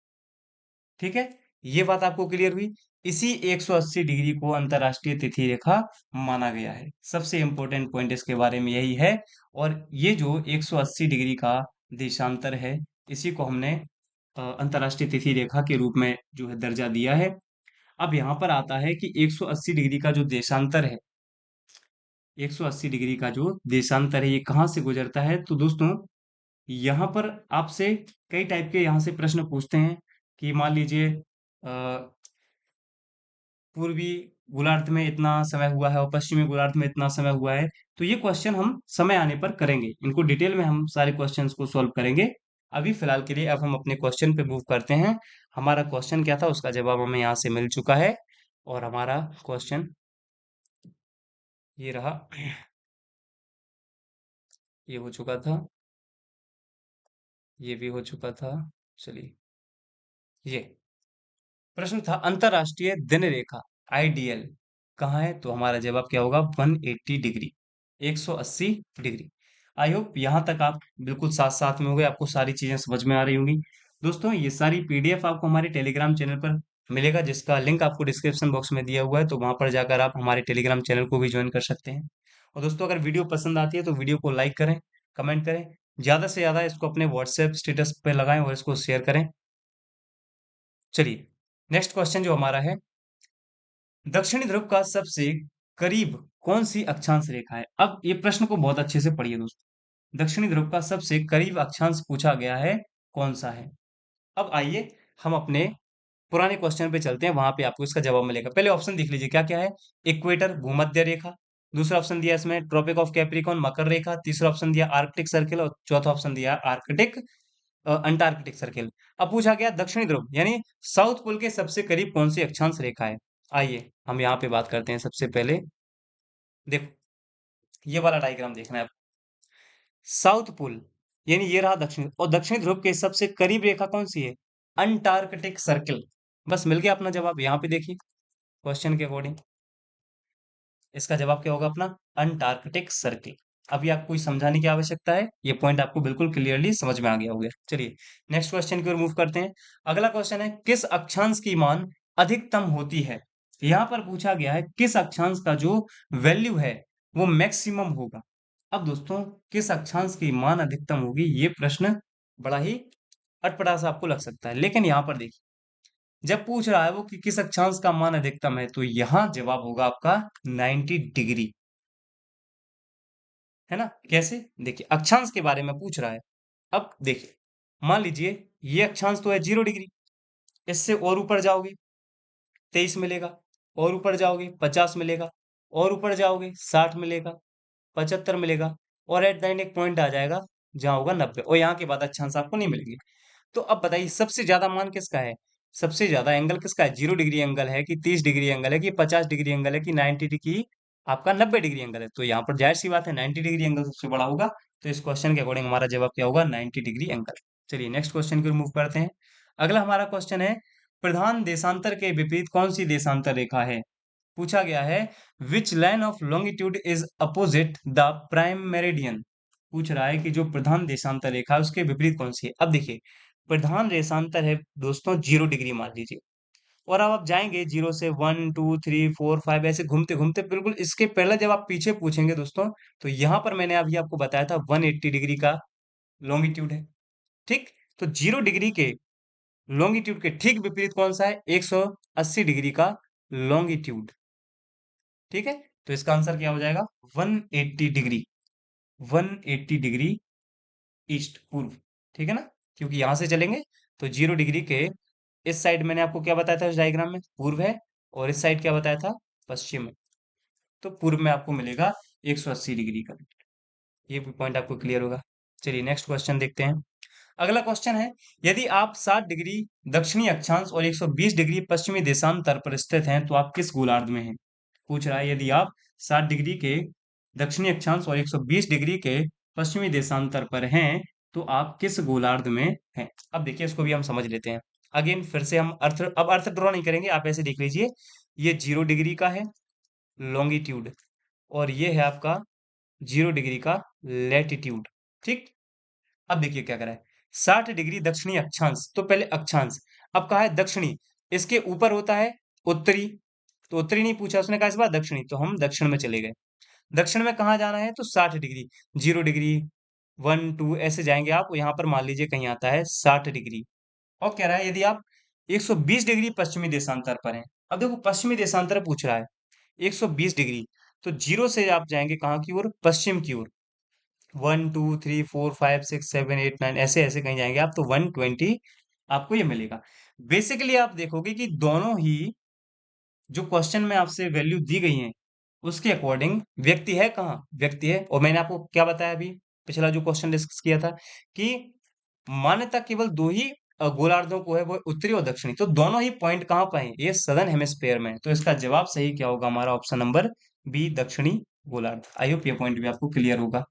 ठीक है, ये बात आपको क्लियर हुई। इसी 180 डिग्री को अंतरराष्ट्रीय तिथि रेखा माना गया है। सबसे इंपॉर्टेंट पॉइंट इसके बारे में यही है। और ये जो 180 डिग्री का देशांतर है इसी को हमने अंतरराष्ट्रीय तिथि रेखा के रूप में जो है दर्जा दिया है। अब यहाँ पर आता है कि 180 डिग्री का जो देशांतर है, 180 डिग्री का जो देशांतर है ये कहाँ से गुजरता है। तो दोस्तों यहाँ पर आपसे कई टाइप के यहाँ से प्रश्न पूछते हैं कि मान लीजिए पूर्वी गोलार्ध में इतना समय हुआ है और पश्चिमी गोलार्ध में इतना समय हुआ है। तो ये क्वेश्चन हम समय आने पर करेंगे, इनको डिटेल में हम सारे क्वेश्चंस को सॉल्व करेंगे। अभी फिलहाल के लिए अब हम अपने क्वेश्चन पे मूव करते हैं। हमारा क्वेश्चन क्या था उसका जवाब हमें यहाँ से मिल चुका है। और हमारा क्वेश्चन ये रहा, ये हो चुका था, ये भी हो चुका था। चलिए, ये प्रश्न था अंतरराष्ट्रीय दिन रेखा IDL कहाँ है, तो हमारा जवाब क्या होगा 180 डिग्री, 180 डिग्री। आई होप यहाँ तक आप बिल्कुल साथ साथ में हो गए, आपको सारी चीजें समझ में आ रही होंगी। दोस्तों ये सारी PDF आपको हमारे टेलीग्राम चैनल पर मिलेगा, जिसका लिंक आपको डिस्क्रिप्शन बॉक्स में दिया हुआ है, तो वहां पर जाकर आप हमारे टेलीग्राम चैनल को भी ज्वाइन कर सकते हैं। और दोस्तों अगर वीडियो पसंद आती है तो वीडियो को लाइक करें, कमेंट करें, ज्यादा से ज्यादा इसको अपने व्हाट्सएप स्टेटस पे लगाएं और इसको शेयर करें। चलिए, नेक्स्ट क्वेश्चन जो हमारा है, दक्षिणी ध्रुव का सबसे करीब कौन सी अक्षांश रेखा है। अब ये प्रश्न को बहुत अच्छे से पढ़िए दोस्तों, दक्षिणी ध्रुव का सबसे करीब अक्षांश पूछा गया है, कौन सा है। अब आइए हम अपने पुराने क्वेश्चन पे चलते हैं, वहां पे आपको इसका जवाब मिलेगा। पहले ऑप्शन देख लीजिए क्या क्या है, इक्वेटर भूमध्य रेखा, दूसरा ऑप्शन दिया इसमें ट्रॉपिक ऑफ कैप्रिकॉर्न मकर रेखा, तीसरा ऑप्शन दिया आर्कटिक सर्किल और चौथा ऑप्शन दिया आर्कटिक अंटार्कटिक सर्किल। अब पूछा गया दक्षिणी ध्रुव यानी साउथ पोल के सबसे करीब कौन सी अक्षांश रेखा है। आइए हम यहाँ पे बात करते हैं। सबसे पहले देखो, ये वाला डायग्राम देखना है। साउथ पोल यानी ये रहा दक्षिण, और दक्षिणी ध्रुव के सबसे करीब रेखा कौन सी है, अंटार्कटिक सर्किल। बस मिल गया अपना जवाब। यहाँ पे देखिए क्वेश्चन के अकॉर्डिंग इसका जवाब क्या होगा अपना, अंटार्कटिक सर्किल। अभी आपको कोई समझाने की आवश्यकता है, ये पॉइंट आपको बिल्कुल क्लियरली समझ में आ गया होगा। चलिए नेक्स्ट क्वेश्चन की ओर मूव करते हैं। अगला क्वेश्चन है किस अक्षांश की मान अधिकतम होती है। यहाँ पर पूछा गया है किस अक्षांश का जो वैल्यू है वो मैक्सिमम होगा। अब दोस्तों किस अक्षांश की मान अधिकतम होगी, ये प्रश्न बड़ा ही अटपटा सा आपको लग सकता है, लेकिन यहाँ पर देखिए जब पूछ रहा है वो कि किस अक्षांश का मान अधिकतम है, तो यहां जवाब होगा आपका 90 डिग्री, है ना। कैसे, देखिए अक्षांश के बारे में पूछ रहा है। अब देखिए मान लीजिए ये अक्षांश तो है 0 डिग्री, इससे और ऊपर जाओगे 23 मिलेगा, और ऊपर जाओगे 50 मिलेगा, और ऊपर जाओगे 60 मिलेगा, 75 मिलेगा, और एट द एंड एक पॉइंट आ जाएगा जहां होगा 90, और यहाँ के बाद अक्षांश आपको नहीं मिलेंगे। तो अब बताइए सबसे ज्यादा मान किसका है, सबसे ज्यादा एंगल किसका है, 0 डिग्री एंगल है कि 30 डिग्री एंगल है कि 50 डिग्री एंगल है कि 90 डिग्री आपका 90 डिग्री एंगल है। तो यहाँ पर जाहिर सी बात है 90 डिग्री एंगल सबसे बड़ा होगा। तो इस क्वेश्चन के अकॉर्डिंग हमारा जवाब क्या होगा, 90 डिग्री एंगल। चलिए नेक्स्ट क्वेश्चन को मूव करते हैं। अगला हमारा क्वेश्चन है प्रधान देशांतर के विपरीत कौन सी देशांतर रेखा है। पूछा गया है which line of longitude is opposite the prime meridian. पूछ रहा है कि जो प्रधान देशांतर रेखा है उसके विपरीत कौन सी है। अब देखिए प्रधान देशांतर है दोस्तों 0 डिग्री मान लीजिए, और अब आप जाएंगे 0 से 1 2 3 4 5 ऐसे घूमते घूमते बिल्कुल इसके पहले जब आप पीछे पूछेंगे दोस्तों, तो यहाँ पर मैंने अभी आपको बताया था 180 डिग्री का लॉन्गिट्यूड है। ठीक, तो 0 डिग्री के लॉन्गिट्यूड के ठीक विपरीत कौन सा है, 180 डिग्री का लॉन्गिट्यूड। ठीक है, तो इसका आंसर क्या हो जाएगा? 180 डिग्री, 180 डिग्री ईस्ट, पूर्व। ठीक है ना, क्योंकि यहां से चलेंगे तो 0 डिग्री के इस साइड मैंने आपको क्या बताया था इस डायग्राम में, पूर्व है, और इस साइड क्या बताया था, पश्चिम है। तो पूर्व में आपको मिलेगा 180 डिग्री का। ये भी पॉइंट आपको क्लियर होगा। चलिए नेक्स्ट क्वेश्चन देखते हैं। अगला क्वेश्चन है, यदि आप 60 डिग्री दक्षिणी अक्षांश और 120 डिग्री पश्चिमी देशांतर पर स्थित हैं तो आप किस गोलार्ध में हैं? पूछ रहा है, यदि आप 60 डिग्री के दक्षिणी अक्षांश और 120 डिग्री के पश्चिमी देशांतर पर हैं तो आप किस गोलार्ध में हैं? अब देखिए इसको भी हम समझ लेते हैं। अगेन फिर से हम अर्थ ड्रॉ नहीं करेंगे, आप ऐसे देख लीजिए, ये 0 डिग्री का है लॉन्गिट्यूड, और ये है आपका 0 डिग्री का लैटिट्यूड। ठीक, अब देखिए क्या करा है, 60 डिग्री दक्षिणी अक्षांश, तो पहले अक्षांश, अब कहा है दक्षिणी, इसके ऊपर होता है उत्तरी, तो उत्तरी नहीं पूछा उसने, कहा इस बार दक्षिणी, तो हम दक्षिण में चले गए। दक्षिण में कहाँ जाना है, तो 60 डिग्री, 0 डिग्री, 1 2 ऐसे जाएंगे आप, यहाँ पर मान लीजिए कहीं आता है 60 डिग्री। और कह रहा है यदि आप 120 डिग्री पश्चिमी देशांतर पर हैं, अब देखो पश्चिमी देशांतर पूछ रहा है 120 डिग्री, तो जीरो से आप जाएंगे कहाँ की ओर, पश्चिम की ओर, 1 2 3 4 5 6 7 8 9 ऐसे ऐसे कहीं जाएंगे आप, तो 120 आपको ये मिलेगा। बेसिकली आप देखोगे कि दोनों ही जो क्वेश्चन में आपसे वैल्यू दी गई है उसके अकॉर्डिंग व्यक्ति है कहाँ, व्यक्ति है, और मैंने आपको क्या बताया अभी, पिछला जो क्वेश्चन डिस्कस किया था कि मान्यता केवल दो ही गोलार्धों को है, वो उत्तरी और दक्षिणी, तो दोनों ही पॉइंट कहाँ पर हैं, ये सदर्न हेमिस्फेयर में है। तो इसका जवाब सही क्या होगा, हमारा ऑप्शन नंबर बी, दक्षिणी गोलार्ध। आई होप ये पॉइंट भी आपको क्लियर होगा।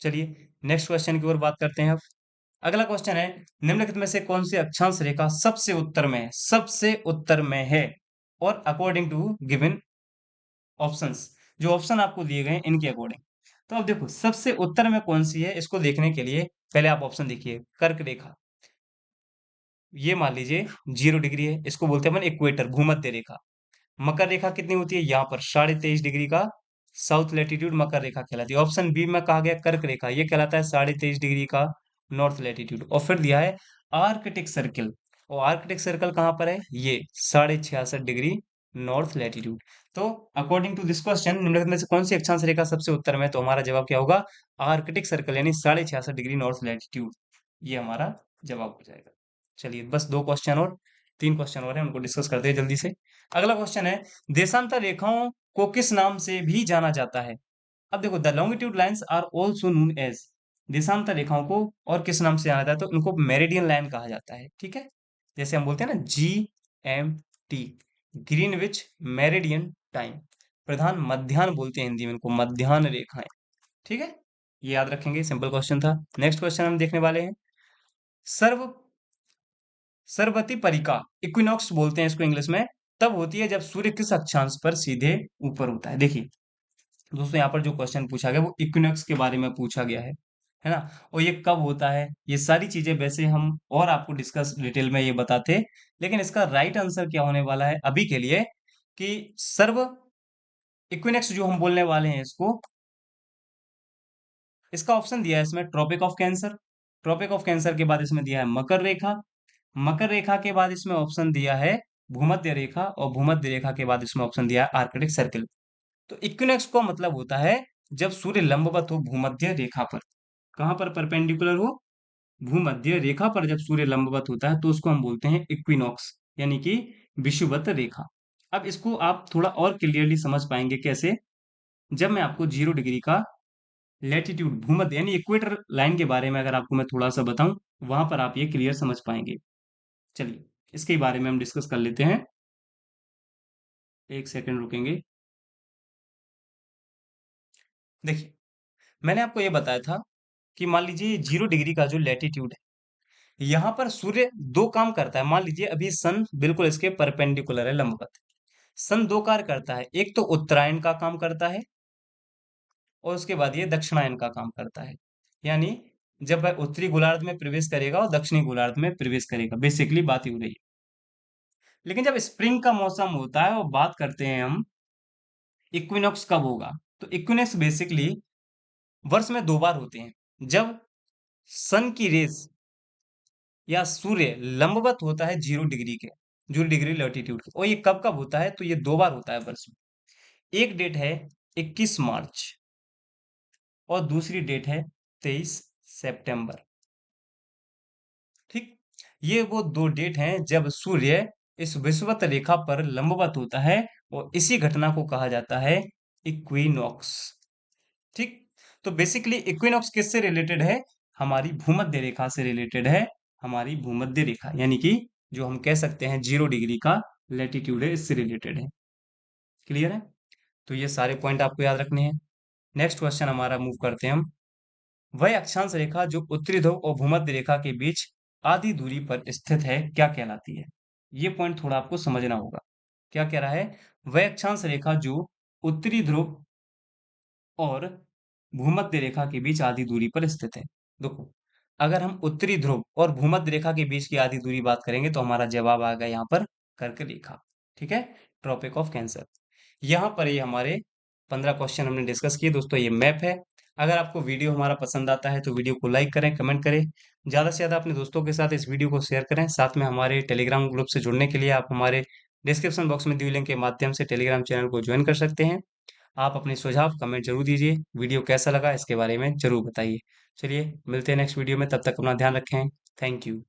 चलिए नेक्स्ट क्वेश्चन की ओर बात करते हैं अब। अगला क्वेश्चन है, निम्नलिखित में से कौन सी अक्षांश रेखा सबसे उत्तर में है, सबसे उत्तर में है, और अकॉर्डिंग टू गिवन ऑप्शंस, जो ऑप्शन आपको दिए गए हैं इनके अकॉर्डिंग। तो अब देखो सबसे उत्तर में कौन सी है, इसको देखने के लिए पहले आप ऑप्शन देखिए। कर्क रेखा, ये मान लीजिए 0 डिग्री है, इसको बोलते हैं अपन इक्वेटर, भूमध्य रेखा। मकर रेखा कितनी होती है, यहाँ पर 23.5 डिग्री का साउथ लेटीट्यूड मकर रेखा कहलाती है। ऑप्शन बी में कहा गया कर्क रेखा, ये कहलाता है 23.5 डिग्री का नॉर्थ लेटीट्यूड। और फिर दिया है आर्कटिक सर्किल, और आर्कटिक सर्कल कहाँ पर है, ये 66.5 डिग्री नॉर्थ लेटीट्यूड। तो अकॉर्डिंग टू दिस क्वेश्चन, निम्नलिखित में से कौन सी अक्षांश रेखा सबसे उत्तर में है, तो हमारा जवाब क्या होगा, आर्कटिक सर्कल, यानी 66.5 डिग्री नॉर्थ लेटीट्यूड, ये हमारा जवाब हो जाएगा। चलिए बस दो क्वेश्चन और, तीन क्वेश्चन और हैं, उनको डिस्कस करते हैं जल्दी से। अगला क्वेश्चन है, देशांतर रेखाओं को किस नाम से भी जाना जाता है? अब देखो, the longitude lines are also known as, देशांतर रेखाओं को और किस नाम से जाना जाता है, तो इनको मेरिडियन लाइन कहा जाता है। ठीक है, जैसे हम बोलते हैं ना GMT, ग्रीनविच मेरिडियन टाइम, प्रधान मध्याह्न बोलते हैं हिंदी में इनको, मध्याह्न रेखाएं। ठीक है, ये याद रखेंगे, सिंपल क्वेश्चन था। नेक्स्ट क्वेश्चन हम देखने वाले हैं, सर्व सर्वति परिका, इक्विनॉक्स बोलते हैं इसको इंग्लिश में, तब होती है जब सूर्य किस अक्षांश पर सीधे ऊपर होता है। देखिए दोस्तों, यहाँ पर जो क्वेश्चन पूछा गया वो इक्विनॉक्स के बारे में पूछा गया है ना, और ये कब होता है, ये सारी चीजें वैसे हम और आपको डिस्कस डिटेल में ये बताते, लेकिन इसका राइट आंसर क्या होने वाला है अभी के लिए, कि सर्व इक्विनॉक्स जो हम बोलने वाले हैं इसको, इसका ऑप्शन दिया है इसमें tropic of cancer, tropic of cancer के बाद इसमें दिया है मकर रेखा, मकर रेखा के बाद इसमें ऑप्शन दिया है भूमध्य रेखा, और भूमध्य रेखा के बाद इसमें ऑप्शन दिया है आर्कटिक सर्किल। तो इक्विनॉक्स का मतलब होता है जब सूर्य लंबवत हो भूमध्य रेखा पर, कहां पर परपेंडिकुलर हो, भूमध्य रेखा पर जब सूर्य लंबवत होता है तो उसको हम बोलते हैं इक्विनॉक्स, यानी कि विषुवत रेखा। अब इसको आप थोड़ा और क्लियरली समझ पाएंगे कैसे, जब मैं आपको 0 डिग्री का लेटीट्यूड, भूमध्य यानी इक्वेटर लाइन के बारे में अगर आपको मैं थोड़ा सा बताऊं, वहां पर आप ये क्लियर समझ पाएंगे। चलिए इसके बारे में हम डिस्कस कर लेते हैं, एक सेकंड रुकेंगे। देखिए मैंने आपको ये बताया था कि मान लीजिए 0 डिग्री का जो लेटीट्यूड है, यहाँ पर सूर्य दो काम करता है। मान लीजिए अभी सन बिल्कुल इसके परपेंडिकुलर है, लंबवत। सन दो कार्य करता है, एक तो उत्तरायण का काम करता है, और उसके बाद ये दक्षिणायन का काम करता है। यानी जब वह उत्तरी गोलार्ध में प्रवेश करेगा और दक्षिणी गोलार्ध में प्रवेश करेगा, बेसिकली बात ही हो रही है। लेकिन जब स्प्रिंग का मौसम होता है और बात करते हैं हम इक्विनॉक्स कब होगा, तो इक्विनॉक्स बेसिकली वर्ष में दो बार होते हैं, जब सन की रेस या सूर्य लंबवत होता है 0 डिग्री के, 0 डिग्री लैटिट्यूड के, और ये कब कब होता है, तो ये दो बार होता है वर्ष में। एक डेट है 21 मार्च और दूसरी डेट है 23 सितंबर। ठीक, ये वो दो डेट हैं जब सूर्य इस विषुवत रेखा पर लंबवत होता है और इसी घटना को कहा जाता है इक्विनॉक्स। ठीक, तो बेसिकली इक्विनॉक्स किससे रिलेटेड है? हमारी भूमध्य रेखा से रिलेटेड है। हमारी भूमध्य रेखा यानी कि जो हम कह सकते हैं 0 डिग्री का लेटीट्यूड है, इससे रिलेटेड है। क्लियर है? तो ये सारे पॉइंट आपको याद रखने हैं। नेक्स्ट क्वेश्चन हमारा मूव करते हैं हम। वह अक्षांश रेखा जो उत्तरी ध्रुव और भूमध्य रेखा के बीच आधी दूरी पर स्थित है क्या कहलाती है? ये पॉइंट थोड़ा आपको समझना होगा। क्या कह रहा है? वह अक्षांश रेखा जो उत्तरी ध्रुव और भूमध्य रेखा के बीच आधी दूरी पर स्थित है। देखो, अगर हम उत्तरी ध्रुव और भूमध्य रेखा के बीच की आधी दूरी बात करेंगे तो हमारा जवाब आ गया यहाँ पर कर्क रेखा। ठीक है, ट्रॉपिक ऑफ कैंसर। यहाँ पर ये हमारे 15 क्वेश्चन हमने डिस्कस किए दोस्तों, ये मैप है। अगर आपको वीडियो हमारा पसंद आता है तो वीडियो को लाइक करें, कमेंट करें, ज़्यादा से ज़्यादा अपने दोस्तों के साथ इस वीडियो को शेयर करें। साथ में हमारे टेलीग्राम ग्रुप से जुड़ने के लिए आप हमारे डिस्क्रिप्शन बॉक्स में दी हुई लिंक के माध्यम से टेलीग्राम चैनल को ज्वाइन कर सकते हैं। आप अपने सुझाव कमेंट जरूर दीजिए, वीडियो कैसा लगा इसके बारे में जरूर बताइए। चलिए मिलते हैं नेक्स्ट वीडियो में, तब तक अपना ध्यान रखें। Thank you.